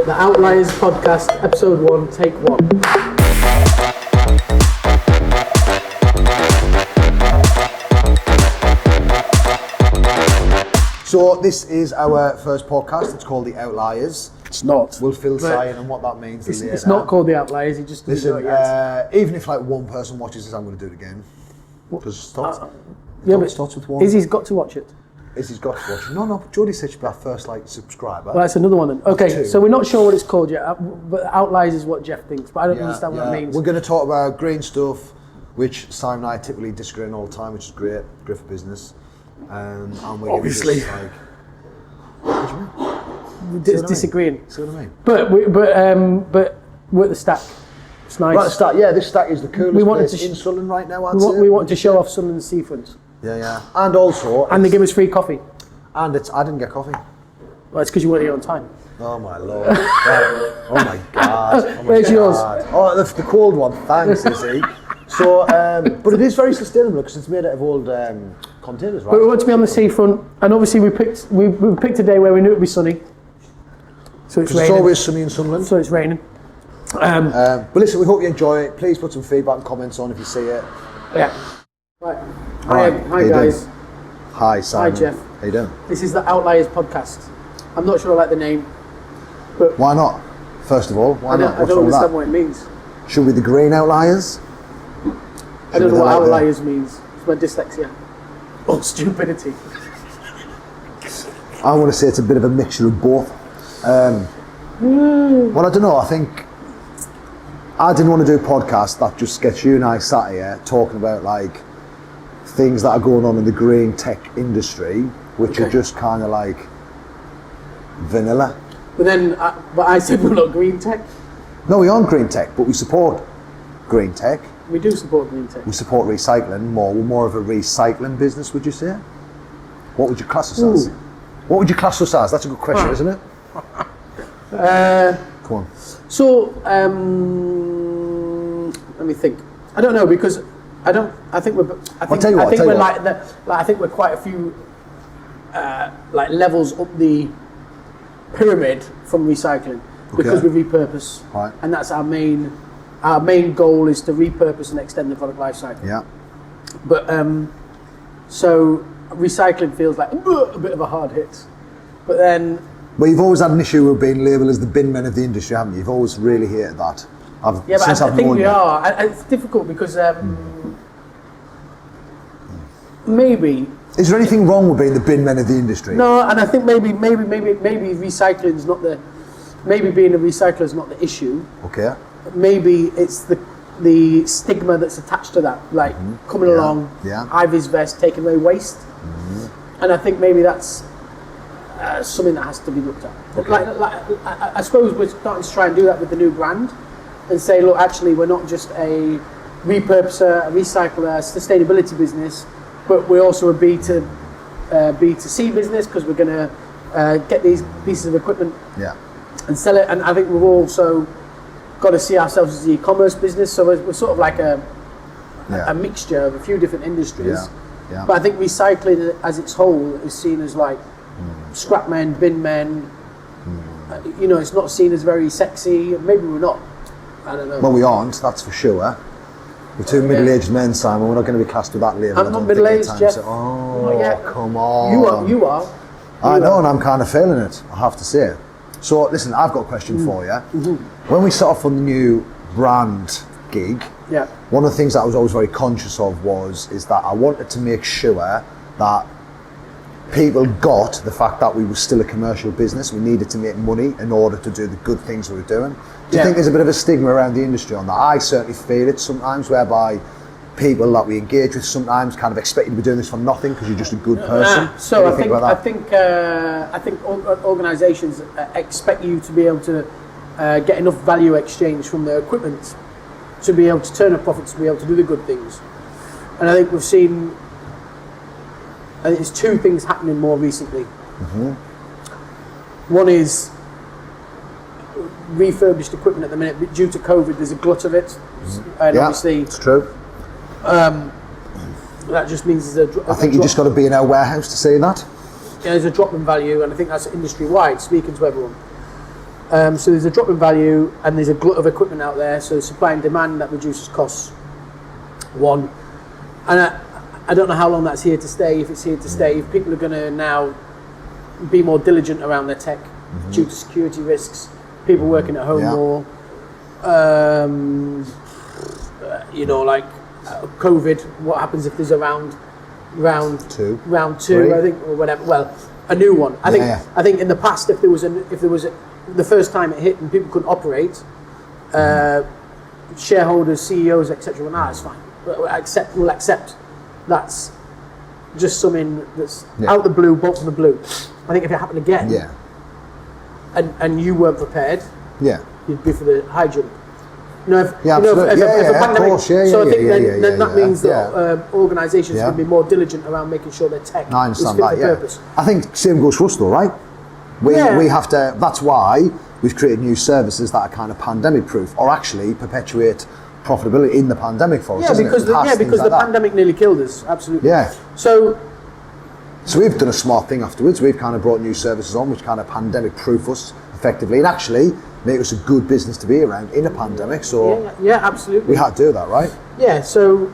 The Outliers podcast, episode 1, take 1. So this is our first podcast. It's called The Outliers. It's not. We'll fill Cyan and what that means. It's not called The Outliers. He just doesn't know it yet. Even if like one person watches this, I'm going to do it again. Because starts with one. Izzy's got to watch it. Izzy's got to watch it. No, Jodie said she'd be our first subscriber. Well, that's another one then. Okay, so we're not sure what it's called yet, but Outliers is what Geoff thinks, but I don't understand what it means. We're going to talk about green stuff, which Simon and I typically disagree on all the time, which is great for business. And we're obviously. What do you mean? Disagreeing. See what I mean? But we're at the stack. It's nice. Right, the stack. Yeah, this stack is the coolest place in Sunderland right now. We want to show off Sunderland's seafront. Yeah. And also... And they give us free coffee. And I didn't get coffee. Well, it's because you weren't here on time. Oh my lord. Oh my god. Where's yours? Oh, the cold one. Thanks, Izzy. So, but it is very sustainable because it's made out of old containers, right? But we want to be on the seafront, and obviously we picked a day where we knew it'd be sunny. So it's raining. It's always sunny in Sunderland. So it's raining. But listen, we hope you enjoy it. Please put some feedback and comments on if you see it. Yeah. Right. Hi guys. Doing? Hi Simon. Hi Geoff. How you doing? This is the Outliers podcast. I'm not sure I like the name. But why not? First of all, why not? I don't understand what it means. Should we be the green outliers? I don't know what outliers means. It's my dyslexia. Or stupidity. I want to say it's a bit of a mixture of both. Well, I don't know. I think I didn't want to do a podcast that just gets you and I sat here talking about like things that are going on in the green tech industry, which are just kind of like vanilla. But I said we're not green tech. No, we aren't green tech, but we support green tech. We do support green tech. We support recycling more. We're more of a recycling business, would you say? What would you class us as? What would you class us as? That's a good question, isn't it? Come on. So, let me think. I don't know because I think we're quite a few like levels up the pyramid from recycling because we repurpose, right. And that's our main goal is to repurpose and extend the product life cycle. Yeah. But so recycling feels like a bit of a hard hit, but then. Well, you've always had an issue with being labelled as the bin men of the industry, haven't you? You've always really hated that. I think we are. It's difficult because maybe. Is there anything wrong with being the bin men of the industry? No, and I think maybe recycling's not maybe being a recycler is not the issue. Okay. Maybe it's the stigma that's attached to that, like coming along, Ivy's vest, taking away waste, and I think maybe that's something that has to be looked at. Okay. I suppose we're starting to try and do that with the new brand, and say, look, actually, we're not just a repurposer, a recycler, sustainability business, but we're also a B2C business because we're going to get these pieces of equipment and sell it. And I think we've also got to see ourselves as the e-commerce business. So we're sort of like a mixture of a few different industries. Yeah. But I think recycling as its whole is seen as like scrap men, bin men. It's not seen as very sexy. Maybe we're not. I don't know. Well, we aren't, that's for sure. We're two middle-aged men, Simon. We're not going to be classed with that label. I'm not middle-aged, Geoff. Come on. You are. I know, and I'm kind of feeling it, I have to say. So, listen, I've got a question for you. When we set off on the new brand gig, one of the things that I was always very conscious of is that I wanted to make sure that people got the fact that we were still a commercial business. We needed to make money in order to do the good things we were doing. Do you think there's a bit of a stigma around the industry on that? I certainly feel it sometimes, whereby people that we engage with sometimes kind of expect you to be doing this for nothing because you're just a good person. So I think organisations expect you to be able to get enough value exchange from their equipment to be able to turn a profit, to be able to do the good things. And I think we've seen. I think there's two things happening more recently. One is refurbished equipment at the minute, but due to COVID, there's a glut of it, and obviously it's true. That just means there's a drop. I think you just got to be in our warehouse to say that. Yeah, there's a drop in value, and I think that's industry wide, speaking to everyone. So there's a drop in value and there's a glut of equipment out there. So supply and demand, that reduces costs. One. And I don't know how long that's here to stay, if it's here to stay, if people are going to now be more diligent around their tech due to security risks, people working at home more, like COVID, what happens if there's a round two, three. I think, or whatever. Well, a new one. I think in the past, if there was the first time it hit and people couldn't operate, shareholders, CEOs, etc. Well, nah, it's fine. We'll accept that's just something that's out the blue, bolt from the blue. I think if it happened again, and you weren't prepared, you'd be for the high jump. If a pandemic, so I think then that means that organisations can be more diligent around making sure their tech is fit for purpose. I think same goes for us though, right? We have to. That's why we've created new services that are kind of pandemic proof, or actually perpetuate profitability in the pandemic for us. Because the pandemic nearly killed us. Absolutely. Yeah. So we've done a smart thing afterwards. We've kind of brought new services on, which kind of pandemic proof us effectively, and actually make us a good business to be around in a pandemic. So absolutely. We had to do that, right? Yeah. So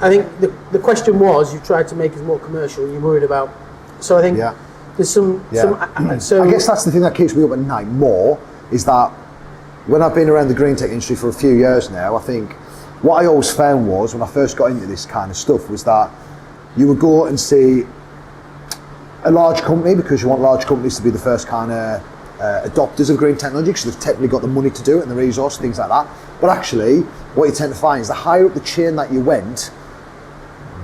I think the question was, you tried to make us more commercial. You're worried about. So I think there's some. So I guess that's the thing that keeps me up at night more, is that when I've been around the green tech industry for a few years now, I think what I always found was, when I first got into this kind of stuff, was that you would go and see a large company, because you want large companies to be the first kind of adopters of green technology, because they've technically got the money to do it and the resource, things like that. But actually, what you tend to find is the higher up the chain that you went,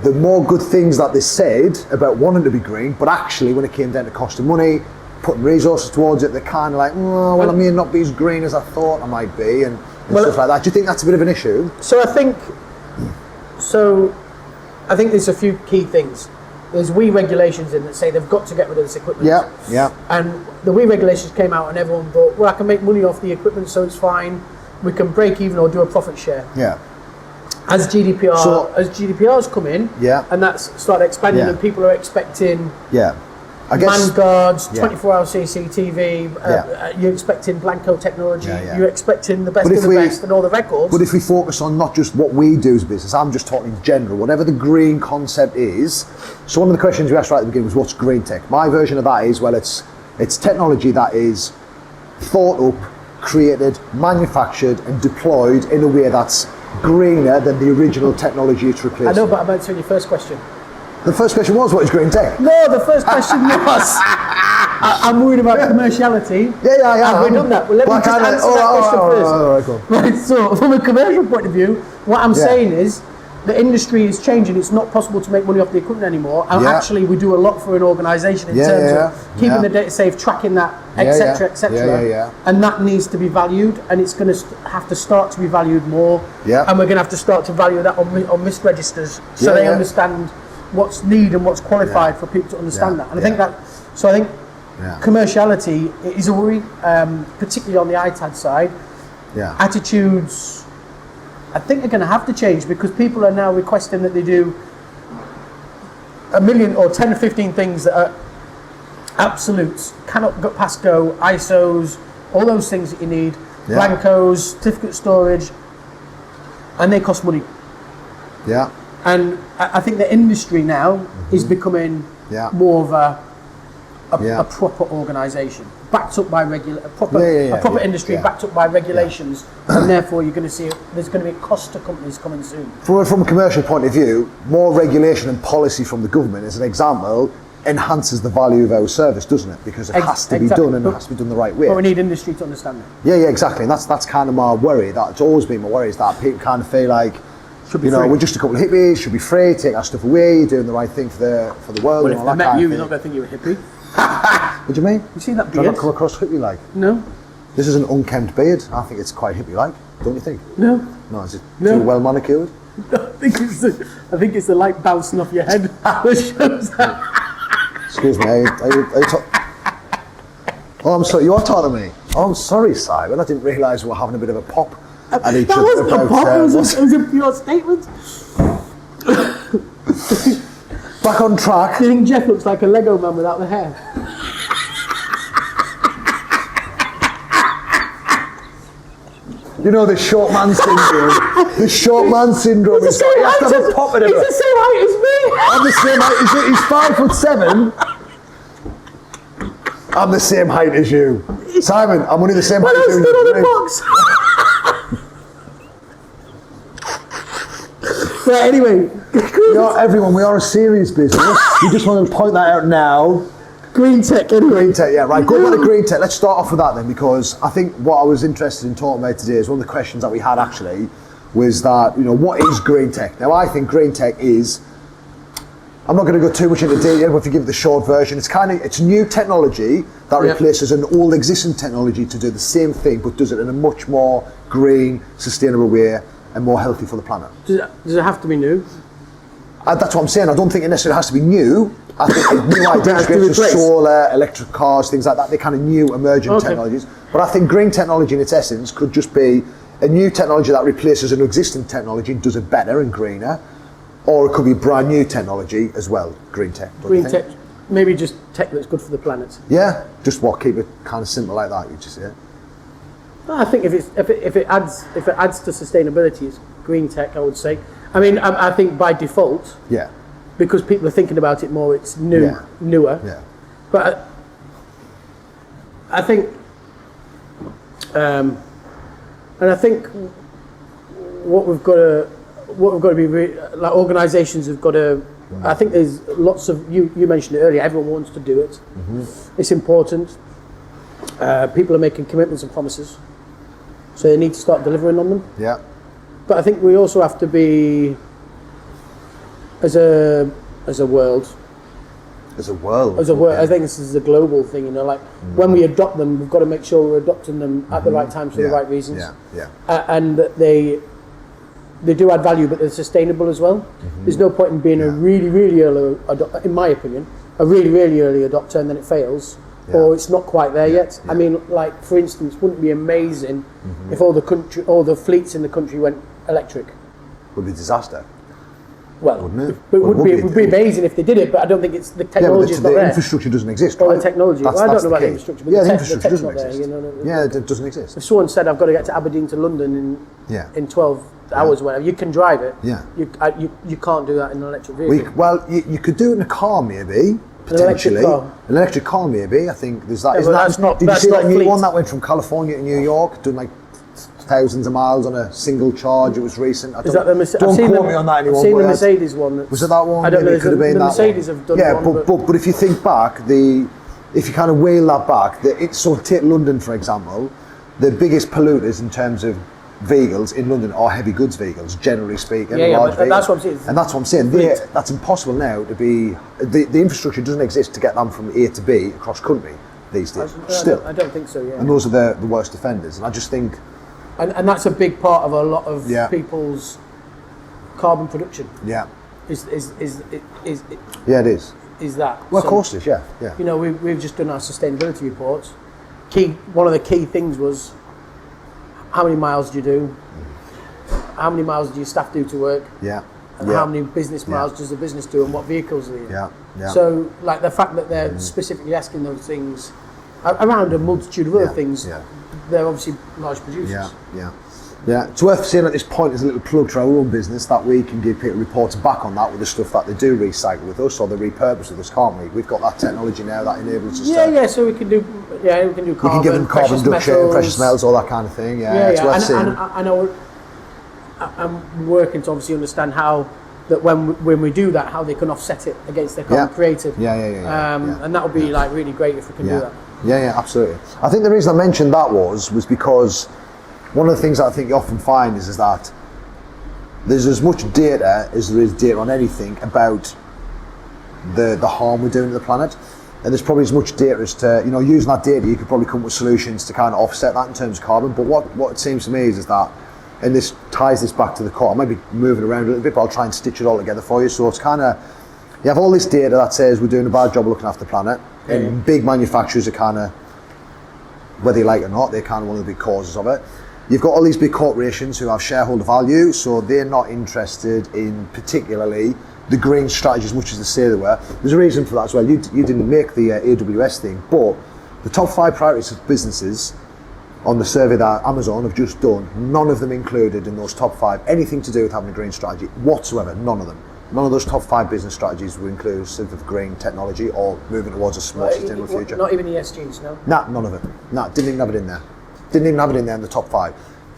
the more good things that they said about wanting to be green, but actually when it came down to cost of money, putting resources towards it, they're kind of like, I may not be as green as I thought I might be, and stuff like that. Do you think that's a bit of an issue? So I think there's a few key things. There's WEEE regulations in that say they've got to get rid of this equipment. Yeah. And the WEEE regulations came out and everyone thought, well, I can make money off the equipment, so it's fine. We can break even or do a profit share. Yeah. As GDPR's come in, and that's started expanding, and people are expecting man guards, 24-hour CCTV, you're expecting Blanco technology, you're expecting the best of the best and all the records. But if we focus on not just what we do as a business, I'm just talking in general, whatever the green concept is. So one of the questions we asked right at the beginning was, what's green tech? My version of that is, well, it's technology that is thought up, created, manufactured and deployed in a way that's greener than the original technology it's replacing. I know, but I'm answering your first question. The first question was, what is green tech? No, the first question was, I'm worried about commerciality. Yeah. Have we done that? Well, let me just answer that question first. Right, so from a commercial point of view, what I'm saying is, the industry is changing. It's not possible to make money off the equipment anymore. And actually, we do a lot for an organisation in terms of keeping the data safe, tracking that, etc., etc. And that needs to be valued, and it's going to have to start to be valued more. And we're going to have to start to value that on risk registers, so they understand what's needed and what's qualified for people to understand that. And I think commerciality is a worry, particularly on the ITAD side. Attitudes, I think they're going to have to change, because people are now requesting that they do 1 million or 10 or 15 things that are absolutes, cannot go past go, ISOs, all those things that you need, Blancos, certificate storage, and they cost money. And I think the industry now is becoming more of a proper organisation, backed up by a proper industry, backed up by regulations, and therefore you're going to see there's going to be a cost to companies coming soon. From a commercial point of view, more regulation and policy from the government, as an example, enhances the value of our service, doesn't it? Because it has to be done, and it has to be done the right way. But we need industry to understand it. Yeah, exactly. And that's kind of my worry. That's always been my worry, is that people kind of feel like, we're just a couple of hippies, should be free, take our stuff away, you're doing the right thing for the world. Well, and all if that I met you, of you're not going to think you're a hippie. What do you mean? You see that beard? Do I not come across hippie-like? No. This is an unkempt beard. I think it's quite hippie-like, don't you think? No. No, is it too well manicured? I think it's the light bouncing off your head that shows that. Excuse me, are you Oh, I'm sorry, you are talking to me. Oh, I'm sorry, Simon. I didn't realise we were having a bit of a pop at each other. That wasn't a pop, it was a pure statement. Back on track. Do you think Geoff looks like a Lego man without the hair? You know the short man syndrome. The short man syndrome is got, he has to have a pop at him. He's the same height as me. I'm the same height as you. He's 5'7". I'm the same height as you. Simon, I'm only the same height as you. Stood on the box. Right, anyway. Everyone, we are a serious business. We just want to point that out now. Green tech, anyway. Green tech, yeah, right. Go back to green tech. Let's start off with that then, because I think what I was interested in talking about today is one of the questions that we had actually was that, what is green tech? Now, I think green tech is, I'm not going to go too much into detail, but if you give it the short version, it's new technology that replaces an old existing technology to do the same thing, but does it in a much more green, sustainable way and more healthy for the planet. Does it have to be new? That's what I'm saying. I don't think it necessarily has to be new. I think new ideas, solar, electric cars, things like that, they're kind of new emerging technologies. But I think green technology in its essence could just be a new technology that replaces an existing technology and does it better and greener. Or it could be brand new technology as well, green tech. Green tech, maybe just tech that's good for the planet. Yeah, just keep it kind of simple like that, you just say. I think if it adds to sustainability, it's green tech, I would say. I mean, I think by default, because people are thinking about it more, it's newer. Yeah. But I think, and I think what we've got to be like organisations have got to. I think there's lots of you mentioned it earlier. Everyone wants to do it. Mm-hmm. It's important. People are making commitments and promises, so they need to start delivering on them. Yeah. But I think we also have to be, as a world. As a world. I think this is a global thing. When we adopt them, we've got to make sure we're adopting them at the right times for the right reasons. Yeah. And that they do add value, but they're sustainable as well. Mm-hmm. There's no point in being a really, really early adopter, in my opinion, a really, really early adopter, and then it fails. Or it's not quite there yet. I mean, like for instance, wouldn't it be amazing if all the fleets in the country went electric? Would be a disaster. Well, wouldn't it? It would be amazing if they did it, but I don't think it's the technology is not there. The infrastructure doesn't exist. Or the technology. Well, I don't know about the infrastructure, but the infrastructure doesn't exist. It doesn't exist. If someone said I've got to get to Aberdeen to London in 12 hours, whatever, you can drive it. Yeah. You can't do that in an electric vehicle. You could do it in a car maybe. Potentially, an electric car maybe. I think there's that. Did you see that new one that went from California to New York, doing like thousands of miles on a single charge? It was recent. Don't quote me on that anymore. I've seen the Mercedes one. Was it that one? I don't know. It could have been the that Mercedes one. Have done one. But if you think back, if you kind of wheel that back, so take London for example, the biggest polluters in terms of vehicles in London are heavy goods vehicles, generally speaking. That's what I'm saying. And that's what I'm saying. That's impossible now to be. The infrastructure doesn't exist to get them from A to B across country these days. I don't think so. Yeah. And those are the worst offenders. And I just think. And that's a big part of a lot of people's carbon production. Yeah. Is yeah, it is. Is that? Well, of course it is. Yeah. We've just done our sustainability reports. One of the key things was, how many miles do you do? How many miles do your staff do to work? Yeah. And how many business miles does the business do, and what vehicles are you? Yeah. So, like the fact that they're specifically asking those things around a multitude of other things, they're obviously large producers. Yeah. It's worth saying at this point as a little plug for our own business that we can give people reports back on that with the stuff that they do recycle with us or they repurpose with us, can't we? We've got that technology now that enables us so we can do carbon, we can give them carbon reduction, precious metals, all that kind of thing. It's worth saying. And I know I'm working to obviously understand how that when we do that, how they can offset it against their carbon created. And that would be like really great if we can do that. Yeah, absolutely. I think the reason I mentioned that was because one of the things that I think you often find is that there's as much data as there is data on anything about the harm we're doing to the planet. And there's probably as much data as to, using that data, you could probably come up with solutions to kind of offset that in terms of carbon. But what it seems to me is that, and this ties this back to the core, I might be moving around a little bit, but I'll try and stitch it all together for you. So it's kind of, you have all this data that says we're doing a bad job of looking after the planet. And big manufacturers are kind of, whether you like it or not, they're kind of one of the big causes of it. You've got all these big corporations who have shareholder value, so they're not interested in particularly the green strategy as much as they say they were. There's a reason for that as well. You didn't make the AWS thing, but the top 5 priorities of businesses on the survey that Amazon have just done, none of them included in those top 5 anything to do with having a green strategy whatsoever. None of them. None of those top 5 business strategies were inclusive of green technology or moving towards a smart, sustainable future. Not even ESGs, no? Nah, none of it. Nah, didn't even have it in there. Didn't even have it in there in the top 5.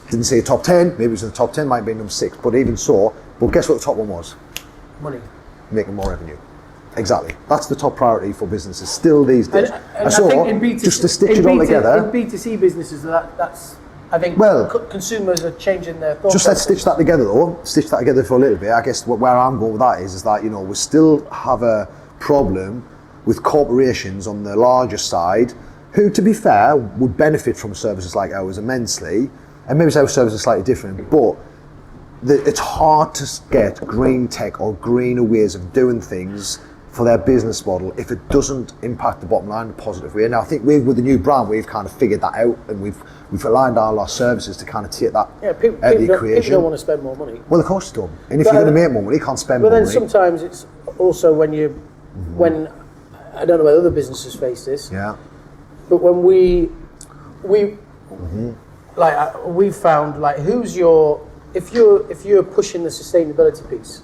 Didn't say top 10, maybe it was in the top 10, might be number 6, but even so, well, guess what the top one was? Money. Making more revenue. Exactly. That's the top priority for businesses still these days. And I think in B2C, just to stitch it all together. In B2C businesses, that's I think consumers are changing their thought. Just let's stitch that together though. Stitch that together for a little bit. I guess where I'm going with that is that, you know, we still have a problem with corporations on the larger side who, to be fair, would benefit from services like ours immensely. And maybe our services are slightly different, but it's hard to get green tech or greener ways of doing things for their business model if it doesn't impact the bottom line in a positive way. Now I think with the new brand we've kind of figured that out, and we've aligned all our services to kind of take that out of the equation. People don't want to spend more money. Well, of course you don't. And if you're going to make more money, you can't spend more money. But then sometimes it's also when I don't know whether other businesses face this. Yeah. But when we've found like if you're pushing the sustainability piece,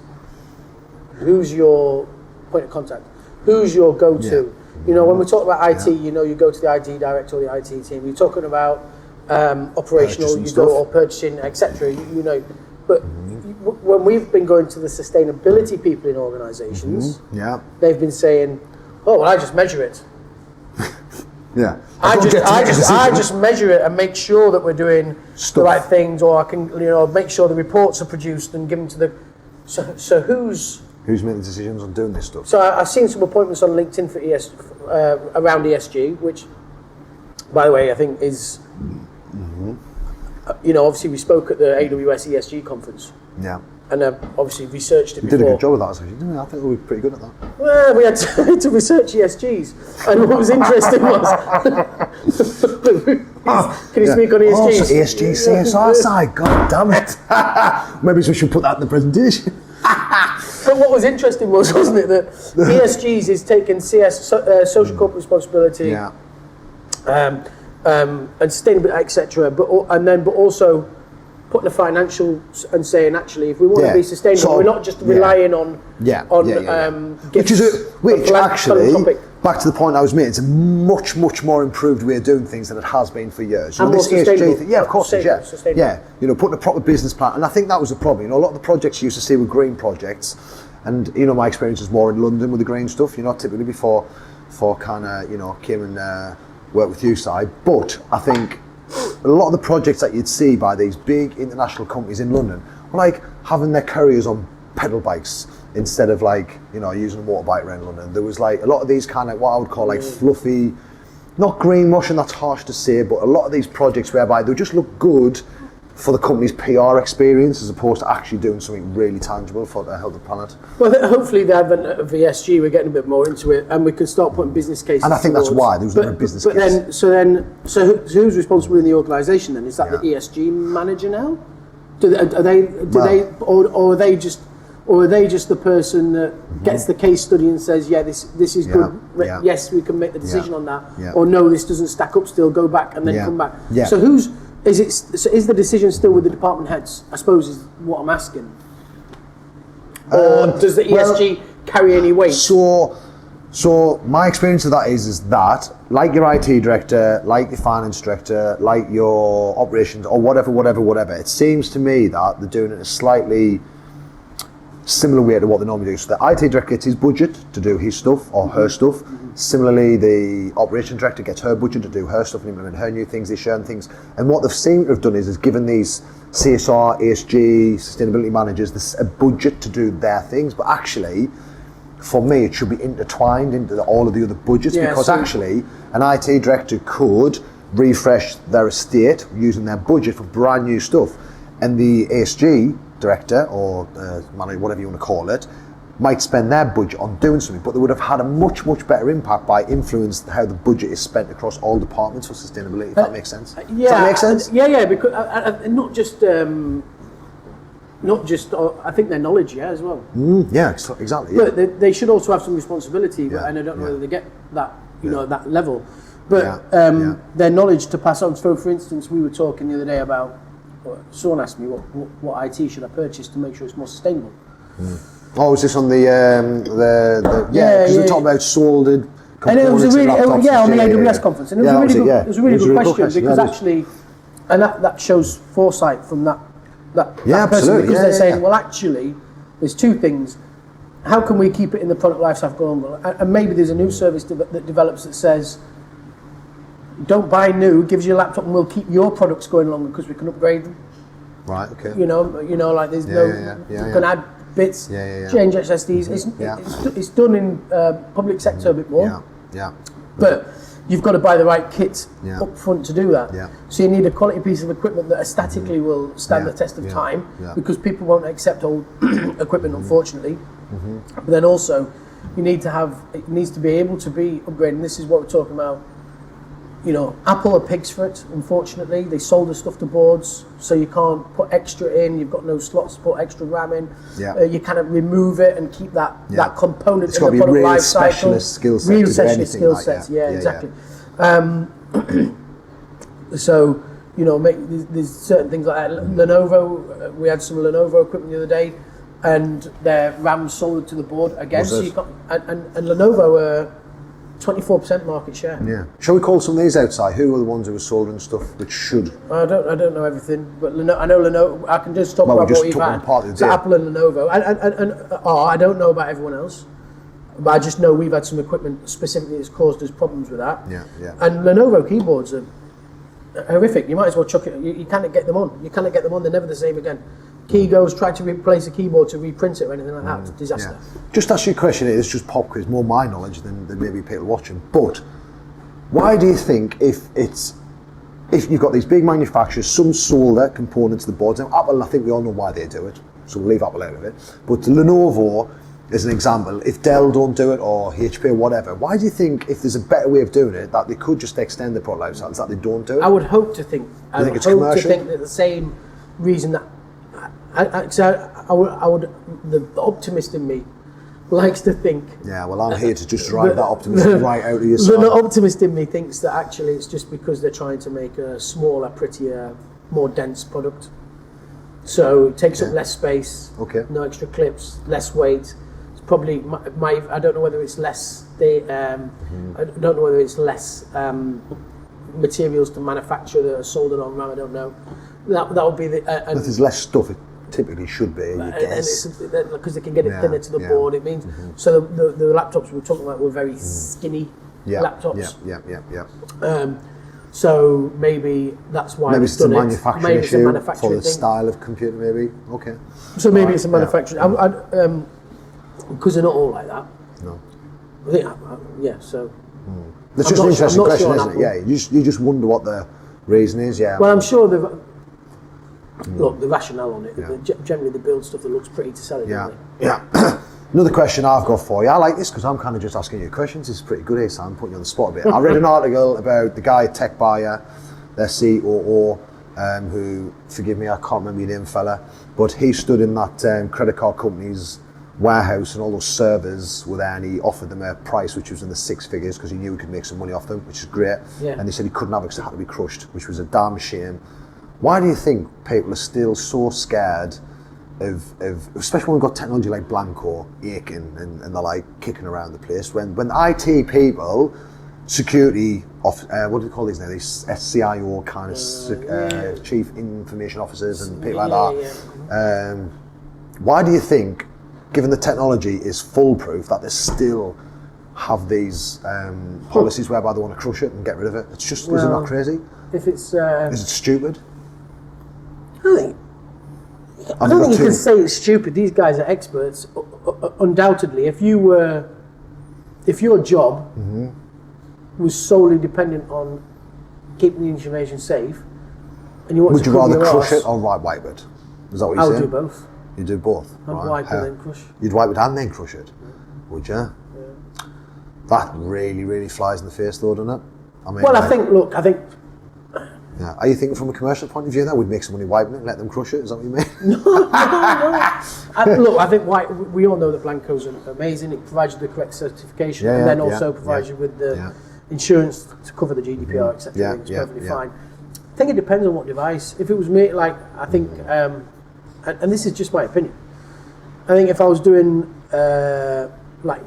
who's your point of contact? Who's your go-to? Yeah. You know, when we talk about IT, you know, you go to the IT director or the IT team. You're talking about operational, you go or purchasing, etc. You know, but when we've been going to the sustainability people in organisations, they've been saying, "Oh, well, I just measure it." Yeah, I just measure it and make sure that we're doing the right things, or I can, you know, make sure the reports are produced and given to the. So who's making the decisions on doing this stuff? So I've seen some appointments on LinkedIn for around ESG, which, by the way, I think is, you know, obviously we spoke at the AWS ESG conference. Yeah. And obviously researched it before. You did a good job of that, actually, didn't we? I think we were pretty good at that. Well, we had to research ESGs. And what was interesting was... Can you speak on ESGs? Oh, so ESG, CSR side, god damn it. Maybe we should put that in the presentation. But what was interesting wasn't it, that ESGs is taking social corporate responsibility, and sustainability, etc. But also putting the financial and saying, actually, if we want to be sustainable, we're not just relying on gifts. Which actually, back to the point I was making, it's a much, much more improved way of doing things than it has been for years. And more sustainable. Of course it is, yeah. You know, putting a proper business plan, and I think that was the problem. You know, a lot of the projects you used to see were green projects, and, you know, my experience was more in London with the green stuff, you know, typically before kind of, you know, came and worked with you side. But I think a lot of the projects that you'd see by these big international companies in London were like having their couriers on pedal bikes instead of, like, you know, using a motorbike around London. There was like a lot of these kind of what I would call like fluffy, not greenwashing, that's harsh to say, but a lot of these projects whereby they just look good for the company's PR experience as opposed to actually doing something really tangible for to help the planet. Well, hopefully the advent of ESG, we're getting a bit more into it, and we can start putting business cases. And I think that's why there was no business case. So who's responsible in the organisation then? Is that the ESG manager now? Or are they just the person that gets the case study and says, this is good. Yes, we can make the decision on that. Or no, this doesn't stack up still. Go back and then come back. Yeah. So is the decision still with the department heads? I suppose is what I'm asking. Or does the ESG carry any weight? So my experience of that is that, like your IT director, like your finance director, like your operations, or whatever, it seems to me that they're doing it a slightly similar way to what they normally do. So the IT director gets his budget to do his stuff or her stuff. Similarly, the operations director gets her budget to do her stuff and implement her new things, they share things. And what they've seemed to have done is given these CSR, ESG, sustainability managers a budget to do their things. But actually, for me, it should be intertwined into all of the other budgets, because actually an IT director could refresh their estate using their budget for brand new stuff. And the ESG director or manager, whatever you want to call it, might spend their budget on doing something, but they would have had a much, much better impact by influencing how the budget is spent across all departments for sustainability, if that makes sense. Does that make sense? Yeah, because not just I think their knowledge, as well. Exactly. Yeah. But they should also have some responsibility, and I don't know whether they get that, that level. but their knowledge to pass on. So, for instance, we were talking the other day about. Someone asked me what IT should I purchase to make sure it's more sustainable. Oh, was this on the because we're talking about soldered components and it was a really on the AWS conference, and it was a really good question because actually, and that shows foresight from that person, because they're saying, well, actually, there's two things. How can we keep it in the product lifecycle longer? And maybe there's a new service that develops that says, don't buy new, gives you a laptop and we'll keep your products going longer because we can upgrade them. Right, okay. You know, like there's you can add bits, change SSDs. It's done in public sector a bit more. But you've got to buy the right kit up front to do that. So you need a quality piece of equipment that aesthetically will stand the test of time, because people won't accept old equipment, unfortunately. But then also, it needs to be able to be upgraded. And this is what we're talking about. You know, Apple are pigs for it, unfortunately. They sold the stuff to boards, so you can't put extra in, you've got no slots to put extra RAM in. You kind of remove it and keep that component it's in the product life cycle. Specialist skill set. Real specialist skill sets, exactly. So, you know, there's certain things like that. Lenovo, we had some Lenovo equipment the other day, and their RAM soldered to the board again. So you got, and Lenovo are 24% market share. Yeah. Shall we call some of these outside? Who are the ones who are soldering stuff which should? I don't know everything, but I know Lenovo. I can just talk about what we've had. So Apple and Lenovo, and I don't know about everyone else, but I just know we've had some equipment specifically that's caused us problems with that. And Lenovo keyboards are horrific. You might as well chuck it. You can't get them on. They're never the same again. Key goes, try to replace a keyboard to reprint it or anything like that. It's a disaster. Just ask you a question. It's just pop quiz, more my knowledge than maybe people watching. But why do you think if you've got these big manufacturers, some solder components to the boards? Now, Apple, I think we all know why they do it, so we'll leave Apple out of it. But Lenovo is an example. If Dell don't do it, or HP or whatever, why do you think, if there's a better way of doing it, that they could just extend the product lifecycle, that they don't do it? I would hope to think. I would hope to think that the same reason that the optimist in me likes to think. Yeah, well, I'm here to just drive that optimism right out of your side. The optimist in me thinks that actually it's just because they're trying to make a smaller, prettier, more dense product. So it takes up less space, no extra clips, less weight. It's probably I don't know whether it's less. I don't know whether it's less materials to manufacture that are soldered on RAM. I don't know. That would be the. But there's less stuff. It typically should be, I guess. Because they can get it thinner to the board. It means so the laptops we were talking about were very skinny laptops. So maybe that's why maybe it's a manufacturing issue for the thing. style of computer. Maybe So maybe it's a manufacturing. Because they're not all like that. No. I think so. That's just an interesting question, isn't it? Yeah. You just wonder what the reason is. Yeah. Well, I'm sure they've. Look, the rationale on it, generally they build stuff that looks pretty to sell it, don't they? Another question I've got for you. I like this because I'm kind of just asking you questions. It's pretty good here, Sam, putting you on the spot a bit. I read an article about the guy at Tech Buyer, their COO, who, forgive me, I can't remember your name, fella, but he stood in that credit card company's warehouse and all those servers were there, and he offered them a price which was in the six figures because he knew he could make some money off them, which is great. And he said he couldn't have it because it had to be crushed, which was a damn shame. Why do you think people are still so scared of especially when we've got technology like Blanco, Aiken, and they're like kicking around the place, when IT people, security, what do you call these now? These SCIO kind of chief information officers and people like that. Why do you think, given the technology is foolproof, that they still have these policies whereby they want to crush it and get rid of it? It's just, is it not crazy? If it's... is it stupid? I don't think you can say it's stupid. These guys are experts. Undoubtedly, if your job was solely dependent on keeping the information safe, and you want would to you rather crush it or wipe it? Is that what you're saying? I would do both. You do both. I'd wipe it and then crush. You'd wipe it and then crush it, would you? Yeah. That really, really flies in the face, though, doesn't it? I mean, well, I think. Yeah. Are you thinking from a commercial point of view that we'd make some money wiping it and let them crush it? Is that what you mean? No. Look, I think we all know that Blanco's amazing. It provides you the correct certification and then also provides you with the insurance to cover the GDPR, etc. It's perfectly fine. I think it depends on what device. If it was me, like I think, and this is just my opinion. I think if I was doing like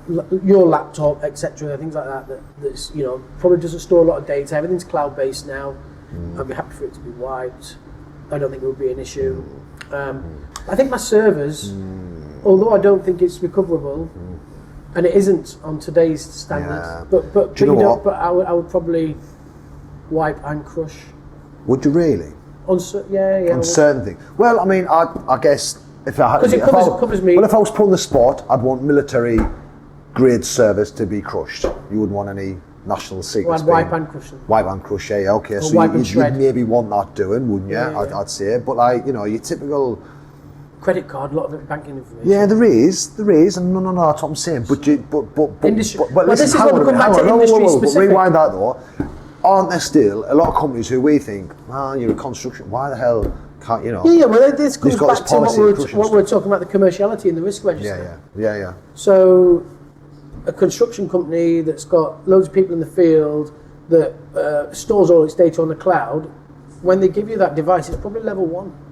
your laptop, etc., things like that's probably doesn't store a lot of data. Everything's cloud-based now. I'd be happy for it to be wiped. I don't think it would be an issue. I think my servers, although I don't think it's recoverable, and it isn't on today's standards, but I would probably wipe and crush. Would you really? On certain things. Well, I mean, I guess if I had, because it covers me. Well, if I was put on the spot, I'd want military grade servers to be crushed. You wouldn't want any national secrets. Well, I'd wipe and crush them. Wipe and crush, yeah, okay. Or so you'd maybe want that doing, wouldn't you? I'd say, but like your typical credit card, a lot of it banking information. Yeah, there is, and no, that's what I'm saying. But industry. But listen, this is what we come back to industry specific. Rewind that though. Aren't there still a lot of companies who we think, you're in construction, why the hell can't you know? Yeah, well, this comes back to what we're talking about, the commerciality and the risk register. Yeah. So, a construction company that's got loads of people in the field that stores all its data on the cloud, when they give you that device, it's probably level 1.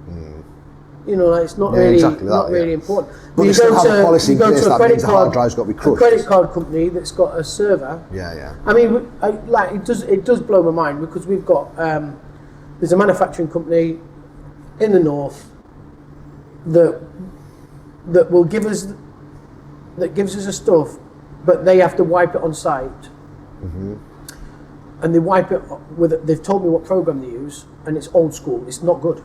It's not really really important. But you go to a credit card, got to be crushed. A credit card company that's got a server. Yeah. I mean, it does blow my mind because we've got there's a manufacturing company in the north that will give us the stuff, but they have to wipe it on site. And they wipe it with. They've told me what program they use, and it's old school. It's not good.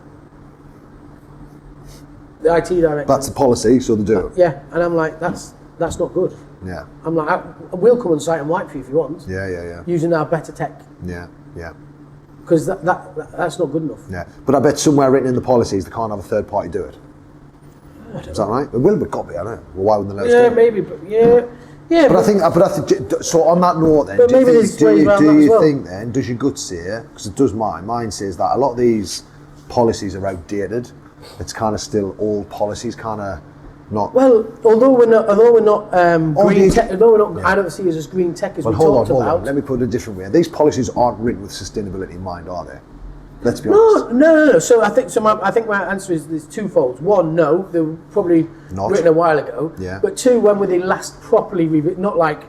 The IT director. That's a policy, so they do it. Yeah, and I'm like, that's not good. Yeah. I'm like, we'll come on site and wipe for you if you want. Yeah. Using our better tech. Yeah. Because that's not good enough. Yeah, but I bet somewhere written in the policies they can't have a third party do it. Is that right? It will be copy, I don't know. Well, why wouldn't they let us do it? Maybe, but yeah. But I think. So on that note, then, do you think then? Does your gut say? Because it does mine. Mine says that a lot of these policies are outdated. It's kind of still old policies, kind of not. Well, although we're not green tech, I don't see us as green tech as we talked about. On. Let me put it a different way. These policies aren't written with sustainability in mind, are they? Let's be honest. No. So I think my answer is twofold. One, no, they were probably written a while ago. Yeah. But two, when were they last properly rewritten? Not like,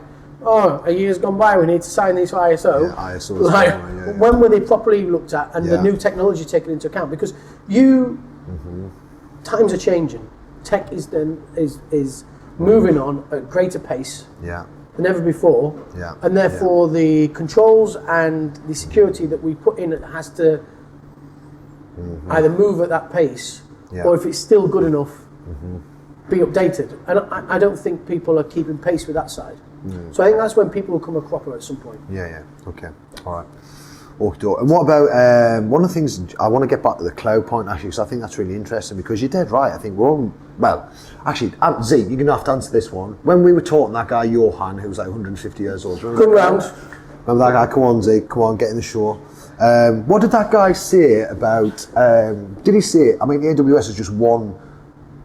a year's gone by, we need to sign these for ISO. Yeah, ISO. When were they properly looked at and the new technology taken into account? Because times are changing. Tech is moving on at greater pace than ever before. Yeah. And therefore the controls and the security that we put in has to either move at that pace or if it's still good enough, be updated. And I don't think people are keeping pace with that side. So I think that's when people will come a cropper at some point. Yeah. Okay. All right. And what about one of the things I want to get back to the cloud point actually, because I think that's really interesting because you're dead right. I think we're all actually, Zeke, you're gonna have to answer this one. When we were talking that guy Johan, who was like 150 years old, good round. Remember that guy? Come on, Zeke. Come on, get in the show. What did that guy say about? Did he say? I mean, AWS is just one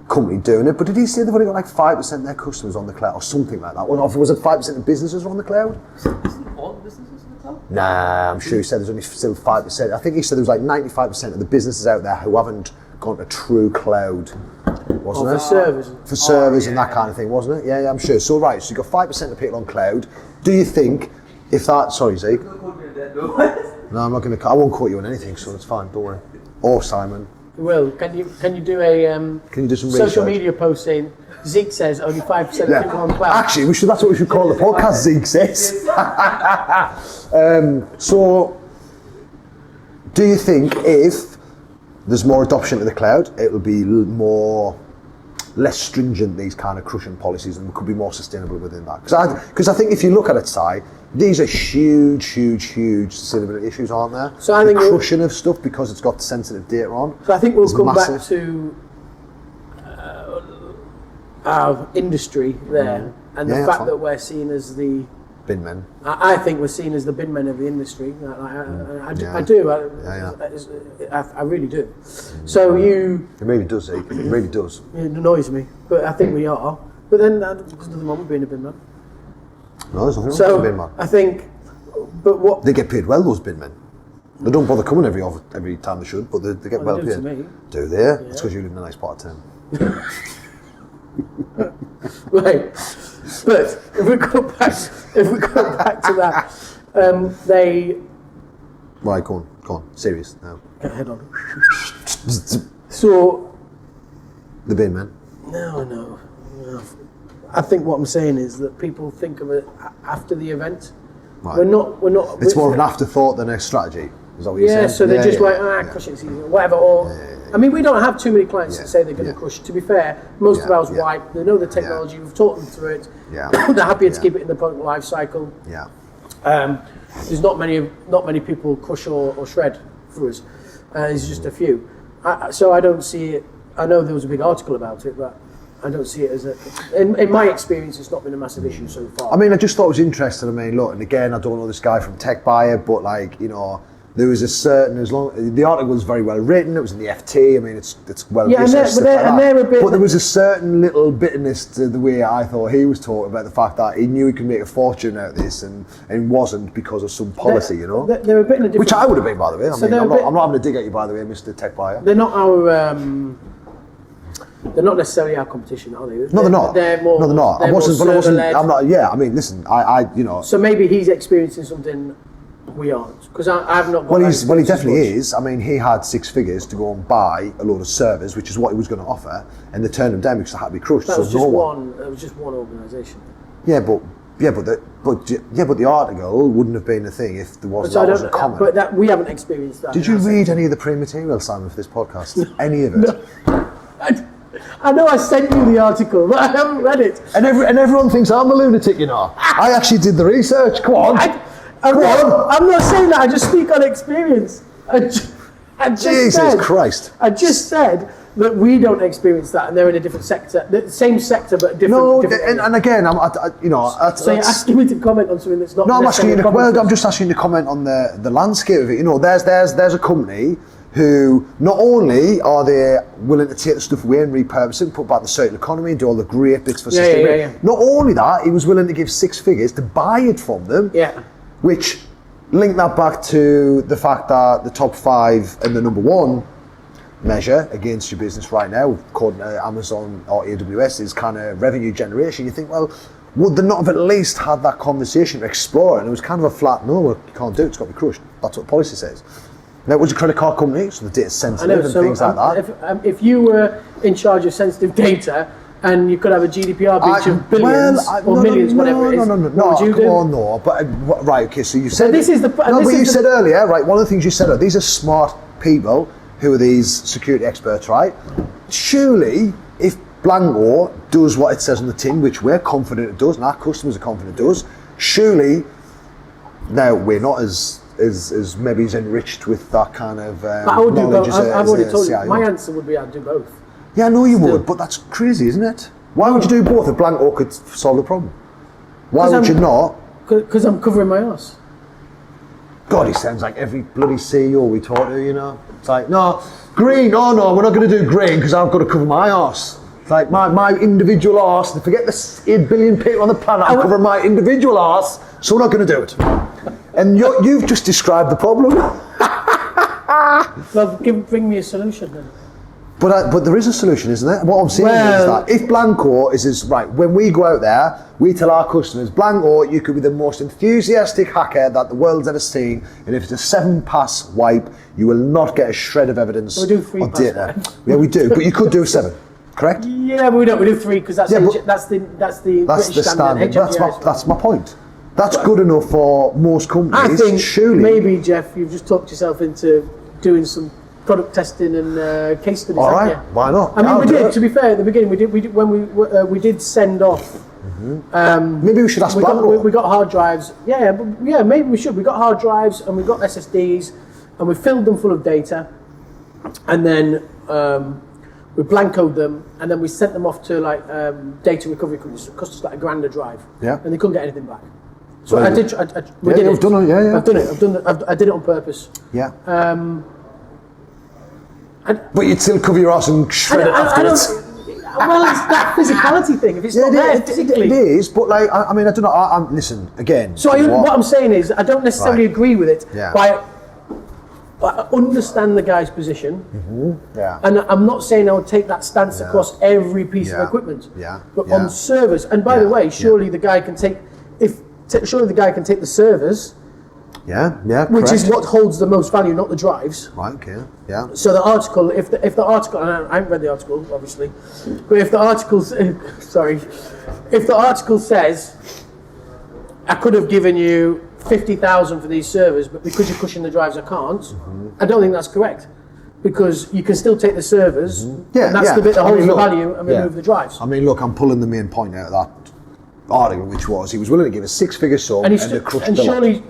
company doing it, but did he say they've only got like 5% of their customers on the cloud or something like that? Or was it 5% of businesses are on the cloud? Isn't all the businesses on the cloud? Nah, I'm sure he said there's only still 5%. I think he said there was like 95% of the businesses out there who haven't gone to true cloud, wasn't it? For servers. For servers and that kind of thing, wasn't it? Yeah, I'm sure. So right, so you've got 5% of people on cloud. Do you think if that? Sorry, Zeke. No, I'm not going to. I won't quote you on anything, so it's fine. Don't worry. Or Simon. Will, can you do a can you do some social research? Media post saying Zeke says only 5% of people on cloud? Actually, that's what we should call the podcast. Zeke says. So, do you think if there's more adoption to the cloud, it will be less stringent, these kind of crushing policies, and could be more sustainable within that? Because I think if you look at it, Si, these are huge sustainability issues, aren't there? So I think the crushing of stuff because it's got sensitive data on. So I think we'll come back to our industry there, and the fact that we're seen as the bin men. I think we're seen as the bin men of the industry. I do. I really do. So It really does, Zeke. It really does. It annoys me, but I think we are. But then there's nothing wrong with being a bin man. No, there's nothing wrong with being a bin man. I think but what they get paid well? Those bin men. They don't bother coming every time they should, but they get well they do paid. to me. Do they? Yeah. It's because you live in a nice part of town. Right, but if we go back to that, they. Right, go on. Serious now. Head on. So. The bin man. No. I think what I'm saying is that people think of it after the event. Right. We're not. It's more of an afterthought than a strategy. Is that what you're saying? Yeah, so they're just crush it, whatever. Or I mean, we don't have too many clients that say they're going to crush. To be fair, most of ours wipe. They know the technology. We've taught them through it. Yeah. They're happy to keep it in the product life cycle. Yeah. There's not many people crush or shred for us. There's just a few. So I don't see it. I know there was a big article about it, but I don't see it as in my experience, it's not been a massive issue so far. I mean, I just thought it was interesting. I mean, look, and again, I don't know this guy from Tech Buyer, but like, you know, there was a certain, the article was very well written, it was in the FT, I mean, it's well researched, but there was a certain little bitterness to the way I thought he was talking about the fact that he knew he could make a fortune out of this and wasn't because of some policy, you know? They're a bit in a different... Which I would have been, by the way. I mean, I'm not having a dig at you, by the way, Mr. Tech Buyer. They're not our... They're not necessarily our competition, are they? No, they're not. They're more. No, they're not. I'm not. Yeah, I mean, listen, I you know. So maybe he's experiencing something we aren't, because I've not. Well, he definitely is. I mean, he had 6 figures to go and buy a load of servers, which is what he was going to offer, and they turned him down because they had to be crushed. That was just one. It was just one organisation. Yeah, but the article wouldn't have been a thing if there wasn't common. But we haven't experienced that. Did you read any of the pre-material, Simon, for this podcast? Any of it? No. I know I sent you the article, but I haven't read it. And everyone thinks I'm a lunatic, you know. I actually did the research. Come on. I'm not saying that. I just speak on experience. Jesus Christ. I just said that we don't experience that, and they're in a different sector, the same sector but different. No, different and again, so you're asking me to comment on something that's not. No, I'm just asking you to comment on the landscape of it. You know, there's a company who not only are they willing to take the stuff away and repurpose it and put back the circular economy and do all the great bits for sustainability. Not only that, he was willing to give 6 figures to buy it from them. Yeah. Which link that back to the fact that the top 5 and the number 1 measure against your business right now, according to Amazon or AWS, is kind of revenue generation. You think, well, would they not have at least had that conversation to explore it? And it was kind of a flat, no, you can't do it, it's got to be crushed. That's what the policy says. Now, it was a credit card company, so the data's sensitive and things like that. If you were in charge of sensitive data and you could have a GDPR breach of billions or millions, whatever it is, what would you do? No. But right, okay. So you said this is the. No, but you said earlier, right? One of the things you said, these are smart people who are these security experts, right? Surely, if Blanco does what it says on the tin, which we're confident it does, and our customers are confident it does, surely, now we're not as maybe as enriched with that kind of knowledge. I've already told you. My answer would be I'd do both. Yeah, I know you would, but that's crazy, isn't it? Why would you do both if Blanco could solve the problem? Why would you not? Because I'm covering my arse. God, he sounds like every bloody CEO we talk to, you know. It's like, no, green, we're not going to do green because I've got to cover my arse. It's like my individual arse, forget the 8 billion people on the planet, I'm covering my individual arse, so we're not going to do it. And you've just described the problem. Well, bring me a solution then. But there is a solution, isn't there? What I'm saying is that if Blanco is right, when we go out there, we tell our customers, Blanco, you could be the most enthusiastic hacker that the world's ever seen, and if it's a 7-pass wipe, you will not get a shred of evidence or data. Yeah, we do, but you could do 7, correct? Yeah, but we don't. We do 3 because that's the standard. That's my point. That's good enough for most companies. I think surely. Maybe, Geoff, you've just talked yourself into doing some product testing and case studies. All right, why not? I mean, we did. To be fair, at the beginning, we did when we did send off. Maybe we should ask Blanco. We got hard drives. Yeah, maybe we should. We got hard drives and we got SSDs, and we filled them full of data, and then we blancoed them, and then we sent them off to like data recovery companies. It cost us like $1,000 a drive. Yeah. And they couldn't get anything back. So well, I did. We did it. I've done it. Yeah. I've done it. I did it on purpose. Yeah. But you'd still cover your ass and shred it afterwards. Well, it's that physicality thing. If it's not there physically, it is. But like, I mean, I don't know. I'm listen again. So what I'm saying is, I don't necessarily agree with it. Yeah. But I understand the guy's position. Mm-hmm. Yeah. And I'm not saying I would take that stance across every piece of equipment. Yeah. But on servers, and by the way, surely the guy can take surely the guy can take the servers. Yeah. Which is what holds the most value, not the drives. Right. Okay. Yeah. So the article, if the article, and I haven't read the article, obviously, but if the article, if the article says, I could have given you 50,000 for these servers, but because you're pushing the drives, I can't. I don't think that's correct, because you can still take the servers, and that's the bit that holds the value, and remove the drives. I mean, look, I'm pulling the main point out of that article, which was he was willing to give a six-figure sum and surely,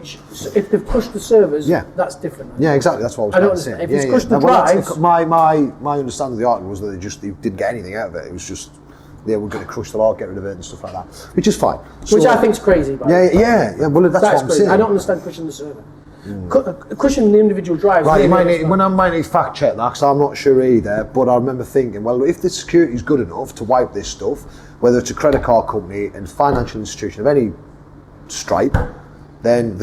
if they've crushed the servers, that's different. Yeah, exactly. That's what I was saying. If it's crushed the drives, my understanding of the article was that they didn't get anything out of it. It was just they were going to crush the lot, get rid of it, and stuff like that, which is fine. Which I think is crazy. Yeah. Well, that's what I'm saying. I don't understand crushing the server. Crushing the individual drives. Right, when I might need to fact check that, because I'm not sure either. But I remember thinking, well, if the security is good enough to wipe this stuff, whether it's a credit card company and financial institution of any stripe, then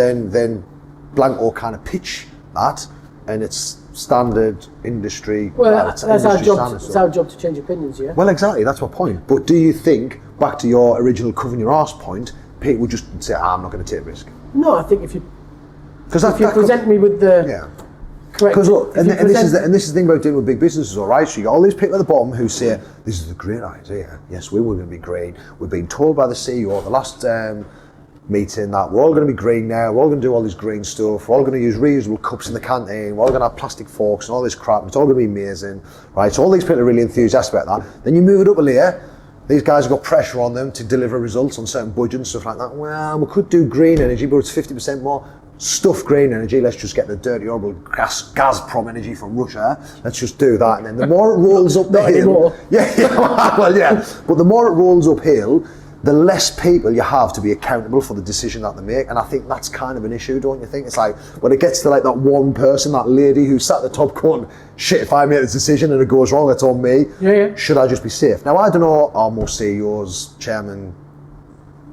Blanco kind of pitch that, and it's standard industry. Well, that's our job. It's our job to change opinions, yeah. Well, exactly. That's my point. But do you think, back to your original covering your arse point, people would just say, I'm not going to take risk? No, I think if you present me with the correct. Because look, and this is the thing about dealing with big businesses, all right? So you got all these people at the bottom who say, this is a great idea. Yes, we were going to be green. We've been told by the CEO at the last meeting that we're all going to be green now. We're all going to do all this green stuff. We're all going to use reusable cups in the canteen. We're all going to have plastic forks and all this crap. It's all going to be amazing, right? So all these people are really enthusiastic about that. Then you move it up a layer. These guys have got pressure on them to deliver results on certain budgets and stuff like that. Well, we could do green energy, but it's 50% more. Stuff green energy, let's just get the dirty, horrible Gazprom energy from Russia. Let's just do that. And then the more it rolls up the hill... But the more it rolls uphill, the less people you have to be accountable for the decision that they make. And I think that's kind of an issue, don't you think? It's like, when it gets to like that one person, that lady who sat at the top going, shit, if I make this decision and it goes wrong, it's on me. Should I just be safe? Now, I don't know, are most CEOs, chairman,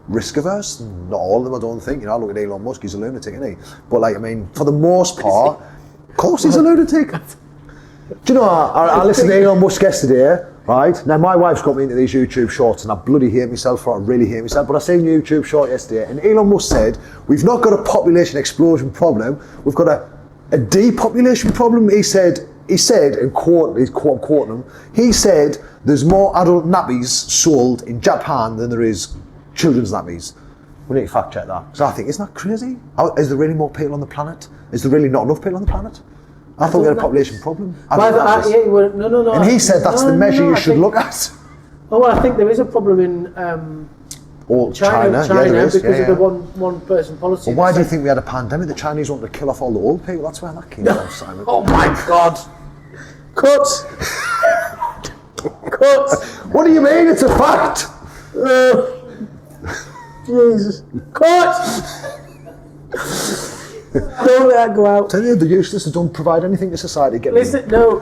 risk averse? Not all of them, I don't think. I look at Elon Musk, he's a lunatic, isn't he? But like, I mean, for the most part, of course he's a lunatic. Do you know, I listened to Elon Musk yesterday, right? Now, my wife's got me into these YouTube shorts and I bloody hate myself for it, I really hate myself, but I seen a YouTube short yesterday and Elon Musk said, we've not got a population explosion problem, we've got a depopulation problem. He said, and he's quoting him, he said, there's more adult nappies sold in Japan than there is children's nappies. We need to fact check that. So I think, isn't that crazy? Is there really more people on the planet? Is there really not enough people on the planet? I thought we had a population problem. No. And he said that's the measure you should look at. Oh, well, I think there is a problem in China because of the one person policy. Well, why do you think we had a pandemic? The Chinese wanted to kill off all the old people. That's where that came from, Simon. Oh my God! Cut! What do you mean? It's a fact. Jesus. Cut! Don't let that go out. Tell you, they're useless, they don't provide anything to society. Listen, no,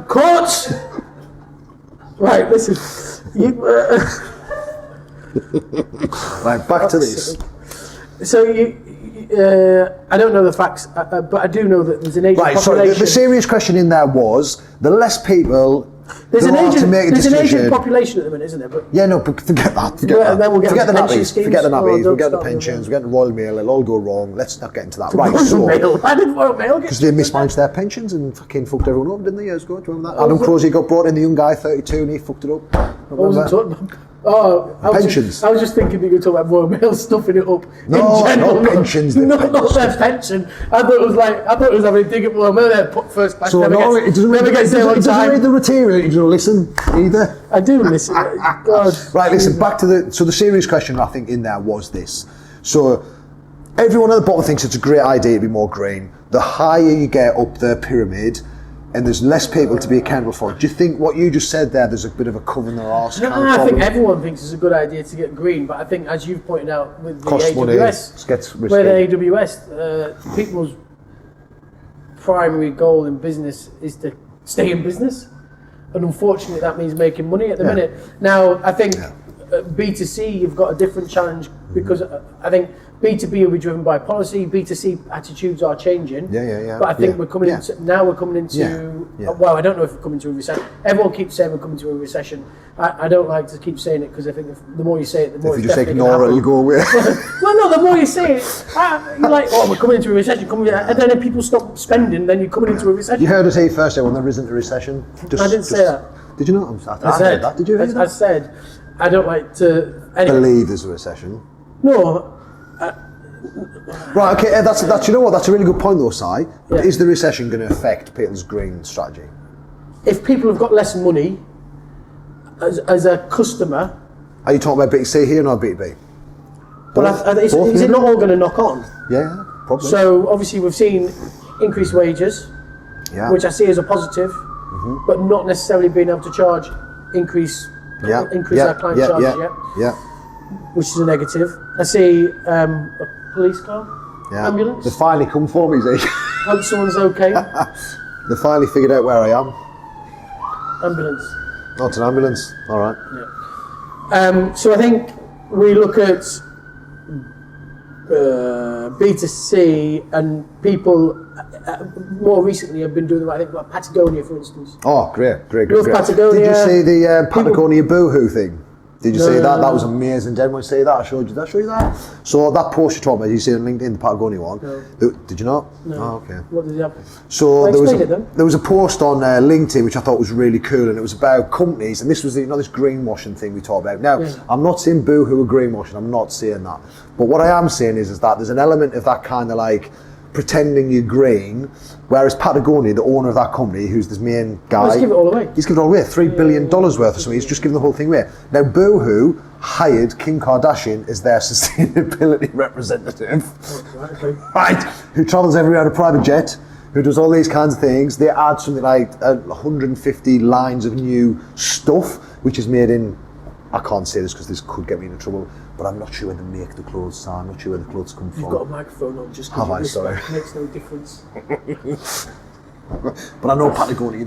cut! Right, listen. Right, back to this. So I don't know the facts, but I do know that there's an aging population. Sorry, the serious question in there was, the less people... There's an aging population at the minute, isn't there? But but forget that. Forget the nappies, we'll get the pensions, we'll get the Royal Mail, it'll all go wrong. Let's not get into that. Right, so... Why did Royal Mail get... Because they mismanaged their pensions and fucking fucked everyone up, didn't they, years ago? Do you remember that? Adam Crozier got brought in, the young guy, 32, and he fucked it up. What was he talking about? Pensions. I was just thinking that you were talking about Royal Mail stuffing it up. No, pensions. Not their pension. I thought it was having a dig at Royal Mail there, put first class. So it doesn't read the material, you don't listen either. I do listen. God. Right, listen, back to the serious question I think in there was this. So everyone at the bottom thinks it's a great idea to be more green. The higher you get up the pyramid, and there's less people to be accountable for. Do you think what you just said there, there's a bit of a cover in their arse kind of problem? I think everyone thinks it's a good idea to get green, but I think, as you've pointed out with the Cost AWS, money, where the AWS, people's primary goal in business is to stay in business. and unfortunately that means making money at the minute. Now I think B2C you've got a different challenge because I think B2B will be driven by policy. B2C attitudes are changing. But I think we're coming into well, I don't know if we're coming to a recession. Everyone keeps saying we're coming to a recession. I don't like to keep saying it because I think the more you say it, the more if you just ignore it, it'll go away. Well, no, the more you say it, you're like, oh, we're coming into a recession. And then if people stop spending, then you're coming into a recession. You heard us say first when there isn't a recession. I didn't say that. Did you not? I said that. Did you hear that? I said, I don't like to believe there's a recession. No. Right, okay, that's you know what, that's a really good point though, Si. But is the recession going to affect people's green strategy? If people have got less money as a customer... Are you talking about B2C here or B2B? Well, is it not all going to knock on? Yeah, probably. So obviously we've seen increased wages, which I see as a positive, but not necessarily being able to charge increase our client charges which is a negative. I see a police car, ambulance. They finally come for me, Zeke. Hope someone's okay. They finally figured out where I am. Ambulance. Oh, it's an ambulance. All right. Yeah. So I think we look at B2C and people more recently have been doing the right thing, like Patagonia, for instance. Oh, great. Love Patagonia. Did you see the Patagonia Boohoo thing? Did you see that? That was amazing. Did anyone see that? I showed you that. So that post you talked about, you see on LinkedIn, the Patagonia one. No. Did you not? No. Oh, okay. What did you have? So there was a post on LinkedIn which I thought was really cool, and it was about companies, and this was this greenwashing thing we talked about. Now, I'm not saying Boohoo are greenwashing. I'm not saying that. But what I am saying is that there's an element of that kind of like pretending you're green, whereas Patagonia, the owner of that company, who's this main guy, he's given it all away. He's given it all away, $3 billion worth or something. He's just given the whole thing away. Now, Boohoo hired Kim Kardashian as their sustainability representative, right? Who travels everywhere on a private jet, who does all these kinds of things. They add something like 150 lines of new stuff, which is made in, I can't say this because this could get me into trouble, but I'm not sure where they make the clothes, so I'm not sure where the clothes come from. You've got a microphone on, just have I? Sorry. It makes no difference. But I know Patagonia.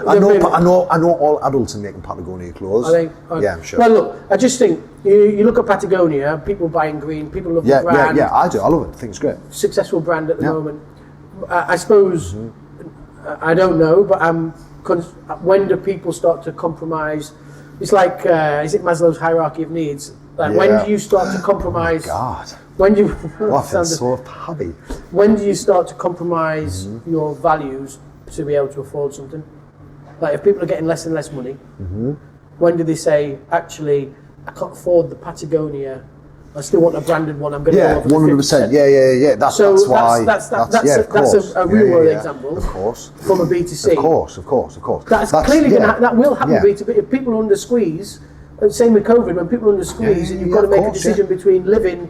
I know all adults are making Patagonia clothes. I'm sure. Well, look, I just think you look at Patagonia, people buying green, people love the brand. Yeah, I do. I love it. I think it's great. Successful brand at the moment. I suppose, I don't know, but when do people start to compromise? It's like, is it Maslow's hierarchy of needs? Like, when do you start to compromise? Oh, God. When do you? I feel so happy. When do you start to compromise your values to be able to afford something? Like, if people are getting less and less money, when do they say, actually, I can't afford the Patagonia, I still want a branded one, I'm going to go over 100%. Yeah. That's why. That's a real world example. Of course. From a B2C. Of course. That's clearly going to that will happen B2B. If people are under squeeze, same with COVID, when people are under squeeze and you've got to make a decision between living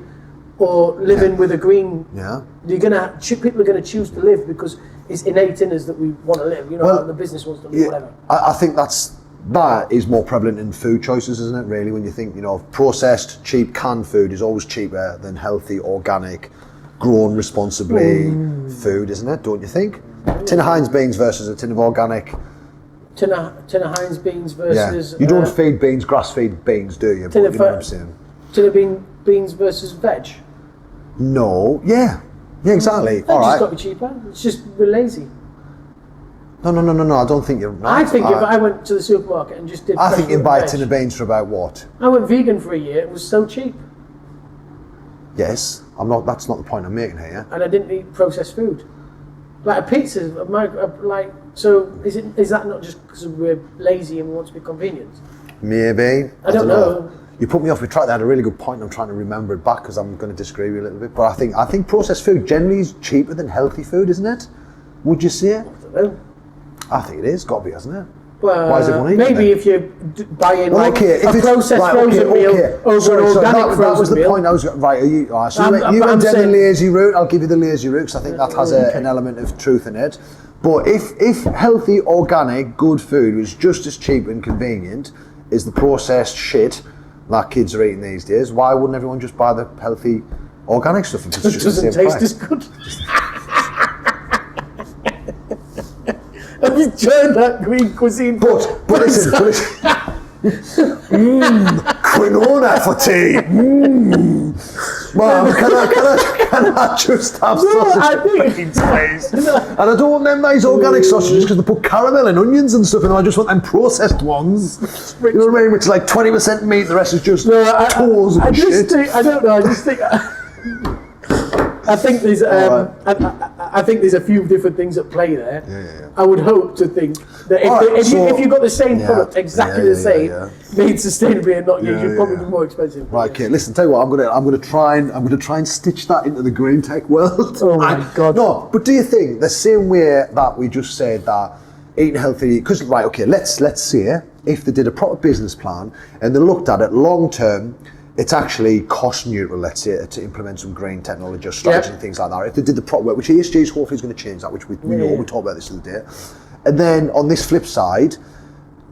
with a green, people are going to choose to live because it's innate in us that we want to live. The business wants to live, whatever. I think that is more prevalent in food choices, isn't it, really? When you think, processed, cheap, canned food is always cheaper than healthy, organic, grown responsibly food, isn't it? Don't you think? Tin of Heinz beans versus a tin of organic. Tin of Heinz beans versus... You don't feed beans, grass-feed beans, do you? Tin of beans versus veg? No. Yeah, exactly. Veg has got to be cheaper. It's just we're lazy. No, I don't think you're right. I think if I went to the supermarket and just did... I think you'd buy a tin of beans for about what? I went vegan for a year. It was so cheap. Yes. That's not the point I'm making here. And I didn't eat processed food. Like a pizza, so is that not just because we're lazy and we want to be convenient? Maybe. I don't know. You put me off my track. They had a really good point. I'm trying to remember it back because I'm going to disagree with you a little bit. But I think processed food generally is cheaper than healthy food, isn't it? Would you say? I don't know. I think it is. Got to be, hasn't it? Well, why is everyone eating maybe if you buy in a processed frozen meal over an organic frozen meal. That was the point I was... Right, you went down the lazy route. I'll give you the lazy route because I think that has an element of truth in it. But if healthy, organic, good food was just as cheap and convenient as the processed shit that kids are eating these days, why wouldn't everyone just buy the healthy, organic stuff? If it's just doesn't taste as good. enjoying that green cuisine. But listen, quinoa for tea. Mom, can I just have sausage please? And I don't want them nice organic sausages because they put caramel and onions and stuff in them. I just want them processed ones. You know what I mean? Which is like 20% meat, the rest is just toes and shit. I don't know. I just think. I think there's I think there's a few different things at play there. Yeah. I would hope to think that if you got the same product, exactly the same, made sustainably and not used, you'd probably be more expensive. Right, okay. Listen, tell you what, I'm gonna try and stitch that into the green tech world. Oh my God. No, but do you think the same way that we just said that eating healthy? Because let's see if they did a proper business plan and they looked at it long term. It's actually cost neutral, let's say, to implement some green technology or strategy and things like that. If they did the proper work, which ESG is hopefully is going to change that, which we know, we talked about this the other day. And then on this flip side,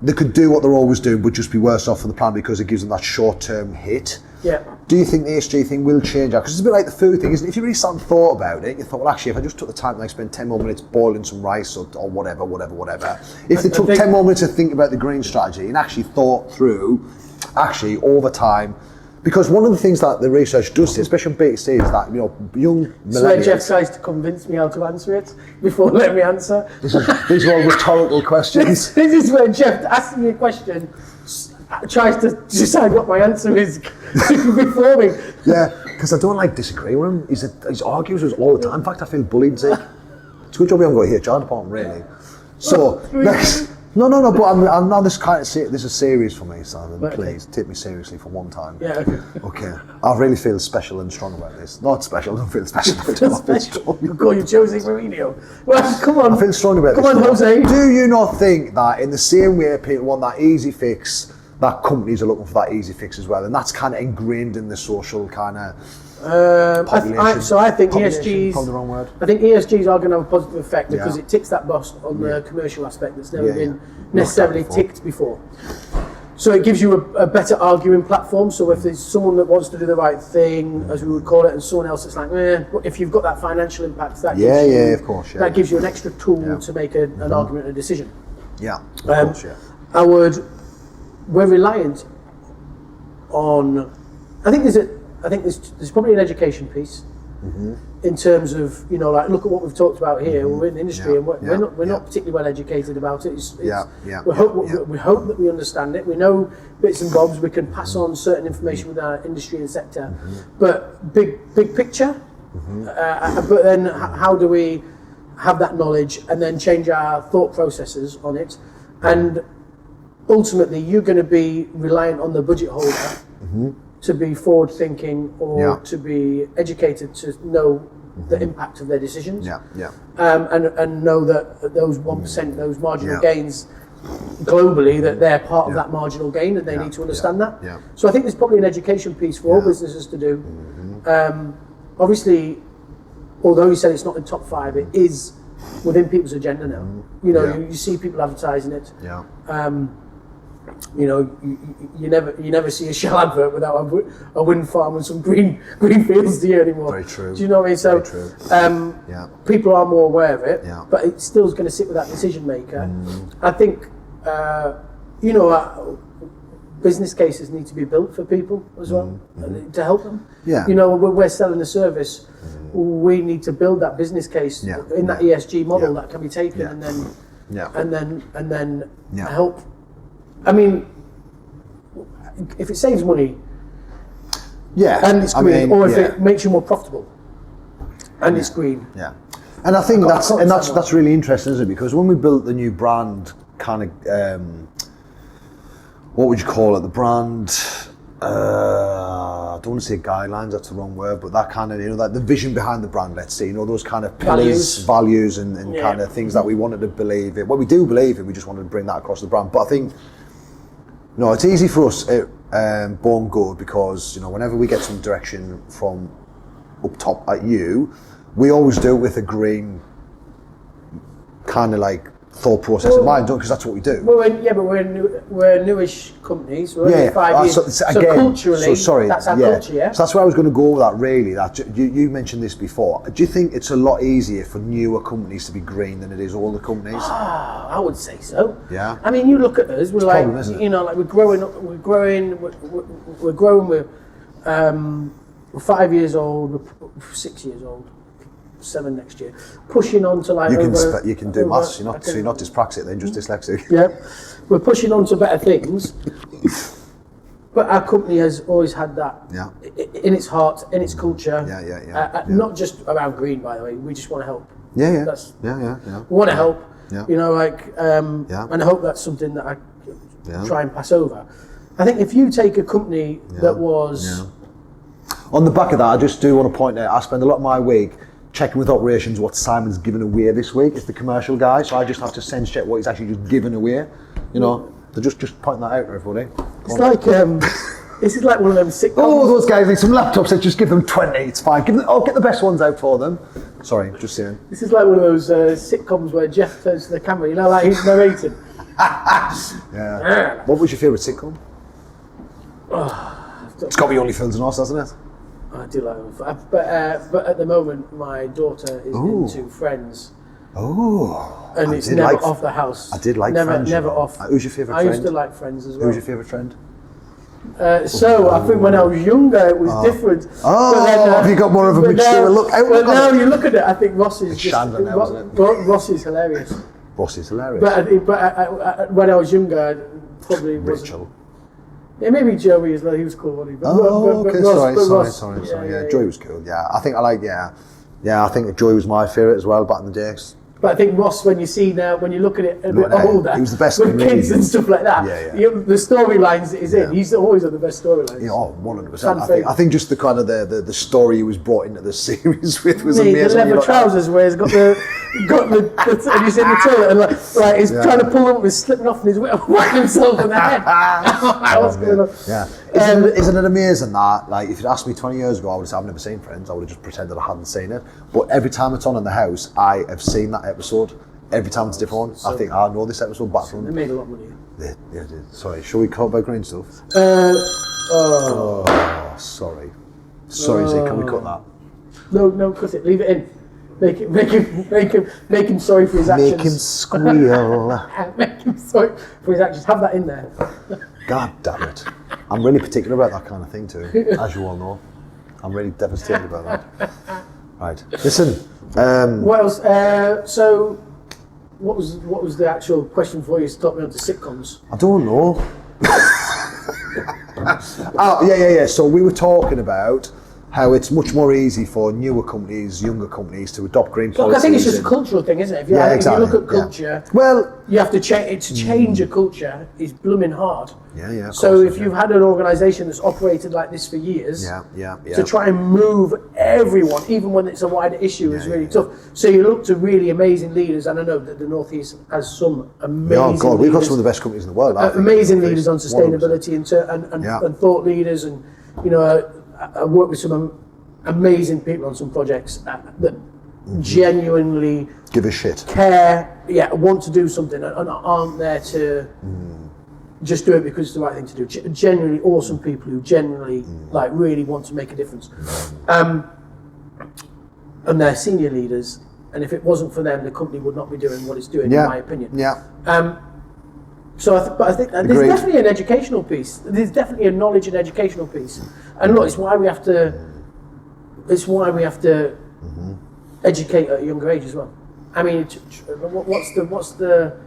they could do what they're always doing, but just be worse off for the plan because it gives them that short-term hit. Yeah. Do you think the ESG thing will change that? Because it's a bit like the food thing, isn't it? If you really sat and thought about it, you thought, well, actually, if I just took the time to spend 10 more minutes boiling some rice or whatever. If they took 10 more minutes to think about the green strategy and actually thought through, actually, over time. Because one of the things that the research does say, especially on B2C, is that, young millennials... So Geoff tries to convince me how to answer it before letting me answer. These are all rhetorical questions. This is where Geoff asks me a question, tries to decide what my answer is before me. Yeah, because I don't like disagreeing with him. He argues with us all the time. In fact, I feel bullied. It's a good job we haven't got a HR department, really. So, next... No, but I'm now this is serious for me, Simon. Okay. Please take me seriously for one time. Yeah, okay. Okay. I really feel special and strong about this. Not special, I don't feel special. I feel strong. You'll call you Jose Mourinho. Well, come on. I feel strong about this. Come on, Jose. Do you not think that in the same way people want that easy fix, that companies are looking for that easy fix as well, and that's kind of ingrained in the social kind of population? I think ESGs. Probably the wrong word. I think ESGs are going to have a positive effect because it ticks that box on the commercial aspect that's never been necessarily ticked before. So it gives you a better arguing platform. So if there's someone that wants to do the right thing, as we would call it, and someone else that's like, if you've got that financial impact, that gives you an extra tool to make an argument, a decision. Yeah, of course, We're reliant on. I think there's probably an education piece in terms of look at what we've talked about here. We're in the industry and we're not particularly well educated about it. We hope that we understand it. We know bits and bobs. We can pass on certain information with our industry and sector, but big picture. But then how do we have that knowledge and then change our thought processes on it? And ultimately, you're going to be reliant on the budget holder to be forward thinking or to be educated to know the impact of their decisions. And know that those 1%, those marginal gains globally, that they're part of that marginal gain and they need to understand that. So I think there's probably an education piece for all businesses to do. Obviously, although you said it's not in top 5, it is within people's agenda now. You see people advertising it. You never see a Shell advert without a wind farm and some green fields do you anymore. Very true. Do you know what I mean? So people are more aware of it, but it still is going to sit with that decision maker. I think business cases need to be built for people as well to help them. We're selling a service. We need to build that business case in that ESG model that can be taken and then help. I mean, if it saves money, and it's green, or if it makes you more profitable, and it's green, and I think that's really interesting, isn't it? Because when we built the new brand, kind of, what would you call it? The brand. I don't want to say guidelines, that's the wrong word, but that kind of, that the vision behind the brand, let's say, those kind of pillars, values and kind of things that we wanted to believe in. Well, we do believe in, we just wanted to bring that across the brand. But I think, it's easy for us at Born Good because, whenever we get some direction from up top at you, we always do it with a green kind of like thought process in mind, because that's what we do. We're newish companies. We're only 5 years. So culturally, that's our culture, yeah? So that's where I was going to go with that, really. That you mentioned this before. Do you think it's a lot easier for newer companies to be green than it is older companies? I would say so. Yeah. I mean, you look at us. We're problem, isn't it? you know, like we're growing. We're 5 years old. We're 6 years old. 7 next year, pushing on to like you can do maths. You're not dyspraxic then, just dyslexic. Yeah, we're pushing on to better things. But our company has always had that in its heart, in its culture. Not just around green, by the way. We just want to help. Yeah. We want to help. Yeah. You know, like, and I hope that's something that I try and pass over. I think if you take a company that was on the back of that, I just do want to point out. I spend a lot of my week checking with operations what Simon's given away this week. It's the commercial guy, so I just have to sense check what he's actually just given away. You know, so just pointing that out to everybody. It's like this is like one of them sitcoms. Oh, those guys need some laptops. Let's just give them 20. It's fine. Get the best ones out for them. Sorry, just saying. This is like one of those sitcoms where Geoff turns to the camera. You know, like he's narrating. Yeah. What was your favourite sitcom? It's got to be Only Fools and Us, hasn't it? I do like them, but at the moment my daughter is into Friends. Oh, and it's never off the house. I did like Friends. Never off. Who's your favourite friend? I used to like Friends as well. Who's your favourite friend? I think when I was younger it was different. Have you got more of a mixture? Look you look at it, I think Ross is Ross is hilarious. Ross is hilarious. But when I was younger, probably Rachel. Yeah, maybe Joey as well. He was cool, wasn't he? Sorry. Yeah, Joey was cool. Yeah, I think I think Joey was my favourite as well back in the days. But I think Ross, when you look at it a bit older, he was the best with kids and stuff like that. The storylines that he's in, he's always on the best storylines. Yeah, 100%. I think just the kind of the story he was brought into the series with was amazing. The leather trousers where he's got the and he's in the toilet and like he's trying to pull up, he's slipping off and he's whacking himself in the head. What's going on? Yeah. Isn't it amazing that, like, if you'd asked me 20 years ago, I would have said I've never seen Friends. I would have just pretended I hadn't seen it. But every time it's on in the house, I have seen that episode. Every time it's a different one. I think I know this episode back from. They made a lot of money. Yeah, they did. Sorry, shall we talk about green stuff? Sorry. Sorry, Z, can we cut that? No, cut it. Leave it in. Make him sorry for his actions. Make him squeal. Make him sorry for his actions. Have that in there. God damn it. I'm really particular about that kind of thing too, as you all know. I'm really devastated about that. Right. Listen. What else? So, what was the actual question for you to talk me on to sitcoms? I don't know. Yeah. So we were talking about how it's much more easy for newer companies, younger companies to adopt green policies. Look, I think it's just a cultural thing, isn't it? If you look at culture, you have to change. To change a culture is blooming hard. Yeah. So if you've had an organisation that's operated like this for years, to try and move everyone, even when it's a wider issue, is really tough. So you look to really amazing leaders, and I know that the North East has some amazing. We've got some of the best companies in the world. Amazing leaders on sustainability and thought leaders, and I work with some amazing people on some projects that genuinely give a shit, care, want to do something, and aren't there to just do it because it's the right thing to do. Genuinely awesome people who genuinely really want to make a difference, and they're senior leaders. And if it wasn't for them, the company would not be doing what it's doing, in my opinion. So, I think there's definitely an educational piece. There's definitely a knowledge and educational piece. And look, it's why we have to educate at a younger age as well. I mean, what's the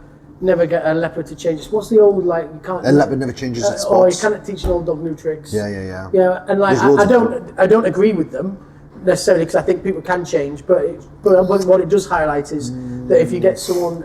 never get a leopard to change it? What's the old, like, you can't... A leopard never changes its spots. Or you cannot teach an old dog new tricks. Yeah. Yeah, and like, I don't agree with them necessarily, because I think people can change, but what it does highlight is that if you get someone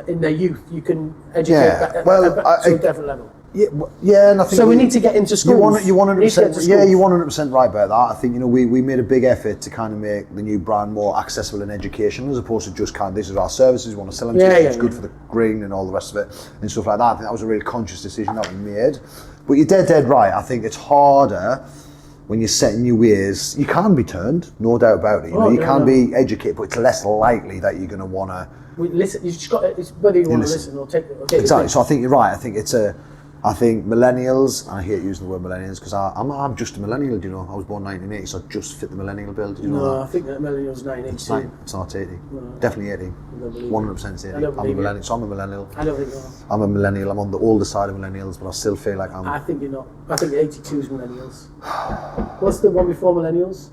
in their youth, you can educate at a different level. And I think so we need to get into schools. You 100%. Yeah, you're 100% right about that. I think we made a big effort to kind of make the new brand more accessible in education, as opposed to just kind of, this is our services, we want to sell them to you, it's good for the green and all the rest of it and stuff like that. I think that was a really conscious decision that we made. But you're dead right. I think it's harder when you're setting your ways, you can be turned, no doubt about it. You can be educated, but it's less likely that you're going to want to. Listen, you just got it's whether you want to listen or take it. Exactly. So I think you're right. I think millennials, and I hate using the word millennials because I'm just a millennial. Do you know? I was born 1980, so I just fit the millennial bill. Do you know? No, I think that millennials 1982. It's not 80. No. Definitely 80. 100% 80. I'm a millennial. So I'm a millennial. I don't think you are. I'm a millennial. I'm on the older side of millennials, but I still feel like I'm. I think you're not. I think 82 is millennials. What's the one before millennials?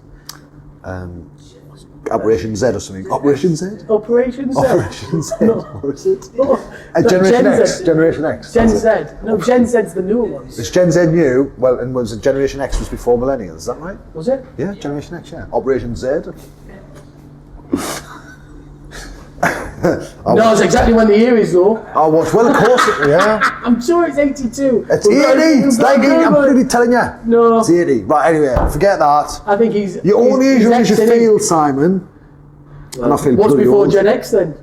Operation Z or something. Operation Z? Operation Z? Operation Z. No. What is it? No. Generation Gen X. Z. Generation X. Gen Z. No, Gen Z's the newer ones. Is Gen Z new? Well, and was it Generation X was before millennials? Is that right? Was it? Yeah, Generation X. Yeah. Operation Z. No, it's exactly when the year is though. I watched. Well, of course. Yeah. I'm sure it's 82. It's 80. It's like 80. I'm really telling you. No. It's 80. Right. Anyway, forget that. I think he's. You're only as young as you feel, Simon. Well, and I feel what's before old. Gen X then?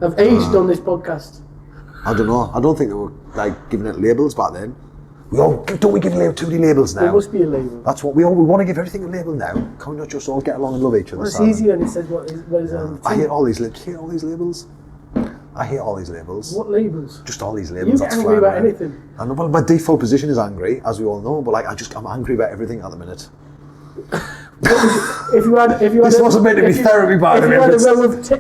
I've aged on this podcast. I don't know. I don't think they were like giving it labels back then. Don't we give too many labels now? There must be a label. That's what we want to give everything a label now. Can we not just all get along and love each other? Well, it's Simon? easier and it says what is on the I tin. hate all these labels. I hate all these labels. What labels? Just all these You labels. get that's angry flying about around. anything. I know, well, my default position is angry, as we all know. But like, I'm angry about everything at the minute. If you had This wasn't meant to be therapy, by the way.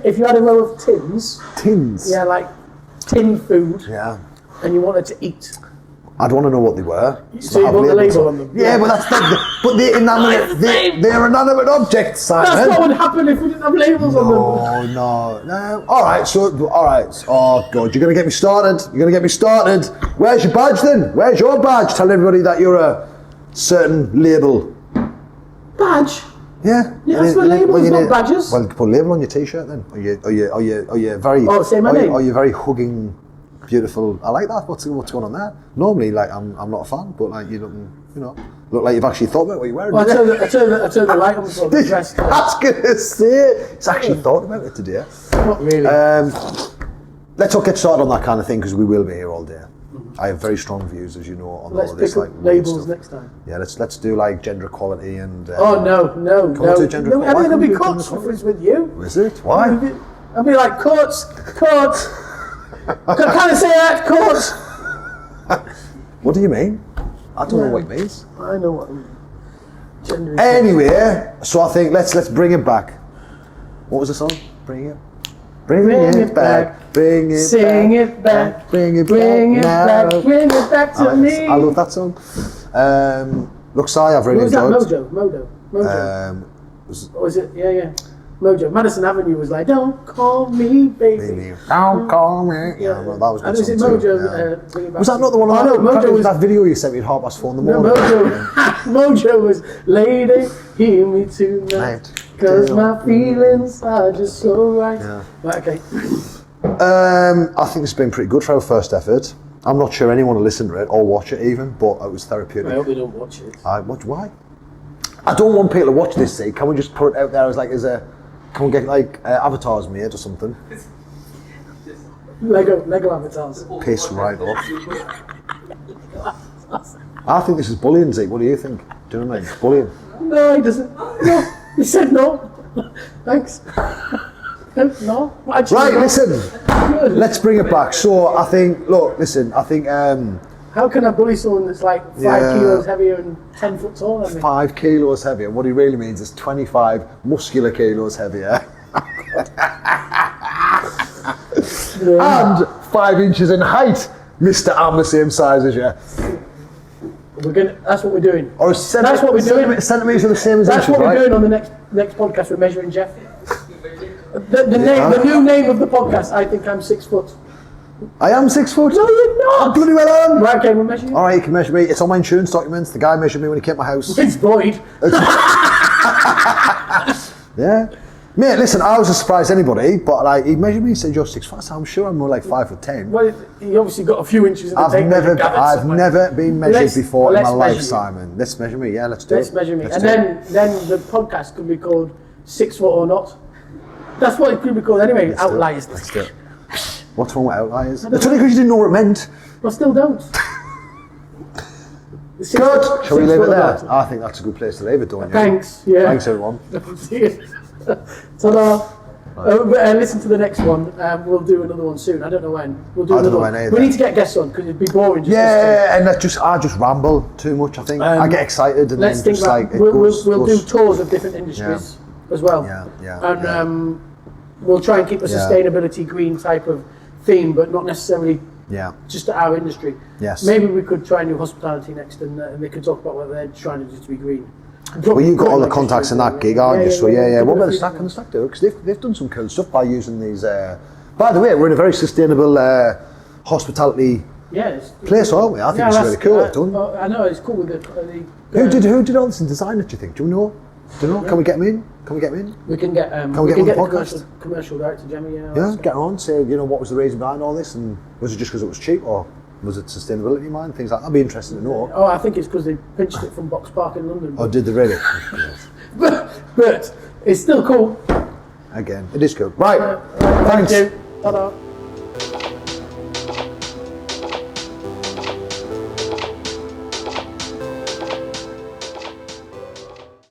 If you had a row of tins. Tins. Yeah, like tin food. Yeah. And you wanted to eat. I'd want to know what they were. So you want the label on them? Yeah, but they're inanimate. They're inanimate objects, Simon. That's what would happen if we didn't have labels on them. No. All right. Oh God, you're gonna get me started. Where's your badge then? Where's your badge? Tell everybody that you're a certain label. Badge? Yeah. That's what labels, not badges. Well, you can put a label on your T-shirt then. Are you very? Oh, say my name. Are you very hugging? Beautiful. I like that. What's going on there? Normally, like I'm not a fan, but like you look like you've actually thought about what you're wearing. Well, I turn the light on for the dress. I was gonna say it's actually thought about it today. Not really. Let's not get started on that kind of thing because we will be here all day. I have very strong views, as you know, on all of this. Let's pick up labels next time. Yeah, let's do like gender equality and. No. Can we do gender equality? I think there'll be court sufferings with you. Is it? Why? I'll be like courts. Can I say that, courts? What do you mean? I don't know what it means. I know what gender is. Anyway, so I think let's bring it back. What was the song? Bring it back. Bring it Sing back. it back. Bring it back. Bring it back to me. I love that song. Look, Si, I've really enjoyed. Was that Mojo? Or is it? Yeah. Mojo. Madison Avenue was like, don't call me baby. Don't call me. Yeah, well, that was good. And was it song Mojo? too, Was that not the one? Mojo was that video you sent me at 4:30 in the morning. Mojo was lady, hear me tonight, cause my feelings are just so right. Yeah. Right, okay. I think it's been pretty good for our first effort. I'm not sure anyone will listen to it or watch it even, but it was therapeutic. I hope they don't watch it. Why? I don't want people to watch this. See, can we just put it out there as a? Can we get like avatars made or something? Lego avatars. Piss right off. I think this is bullying, Zeke. What do you think? Do you know what I mean? Bullying. No, he doesn't. No, he said no. Thanks. No. Actually, Right, no. listen. Let's bring it back. So I think. How can I bully someone that's like 5 kilos heavier and 10 foot taller than me? 5 kilos heavier. What he really means is 25 muscular kilos heavier. And 5 inches in height. Mr. I'm the same size as you. That's what we're doing. Or That's what we're doing. Centimetres are the same as That's inches, what we're right? doing on the next podcast. We're measuring Geoff. The new name of the podcast. I think I'm 6 foot. I am 6 foot. No, you're not. I'm bloody well on. Right, okay, we'll measure you. All right, you can measure me. It's on my insurance documents. The guy measured me when he came to my house. It's void. Yeah. Mate, listen, I was surprised anybody, but like he measured me and said, you're 6 foot. I'm sure I'm more like 5'10". Well, you obviously got a few inches in the I've tape. never been measured before in my life, you. Simon. Let's measure me, yeah, let's do it. Let's measure me. And then the podcast could be called 6 foot or not. That's what it could be called anyway, Outliers. Let's do it. What's wrong with Outliers? It's only because you didn't know what it meant. Well, still don't. Good. Shall we leave it there? I think that's a good place to leave it, don't you? Thanks. Yeah. Thanks, everyone. See you. Ta-da. Listen to the next one. We'll do another one soon. I don't know when. We'll do another one. We need to get guests on because it'd be boring. And I just ramble too much. I think I get excited and let's then think just like we'll do tours of different industries as well. And we'll try and keep a sustainability green type of theme, but not necessarily just our industry. Yes. Maybe we could try and do hospitality next, and they could talk about what they're trying to do to be green. Well, you've got all the contacts in that gig, aren't you? So what about the Stack? Can the Stack do it? Because they've done some cool stuff by using these. By the way, we're in a very sustainable hospitality place, aren't we? I think it's really cool. Done. I know it's cool with the who did all this and designed it? Do you think? Do you know? Can we get them in? We can get the commercial director Gemmy. Get her on. Say, what was the reason behind all this, and was it just because it was cheap, or was it sustainability in mind? Things like that. I'd be interested to know. Oh, I think it's because they pinched it from Box Park in London. Oh, did they really? but it's still cool. Again, it is cool. Right. Thank Thanks. you. Ta-da.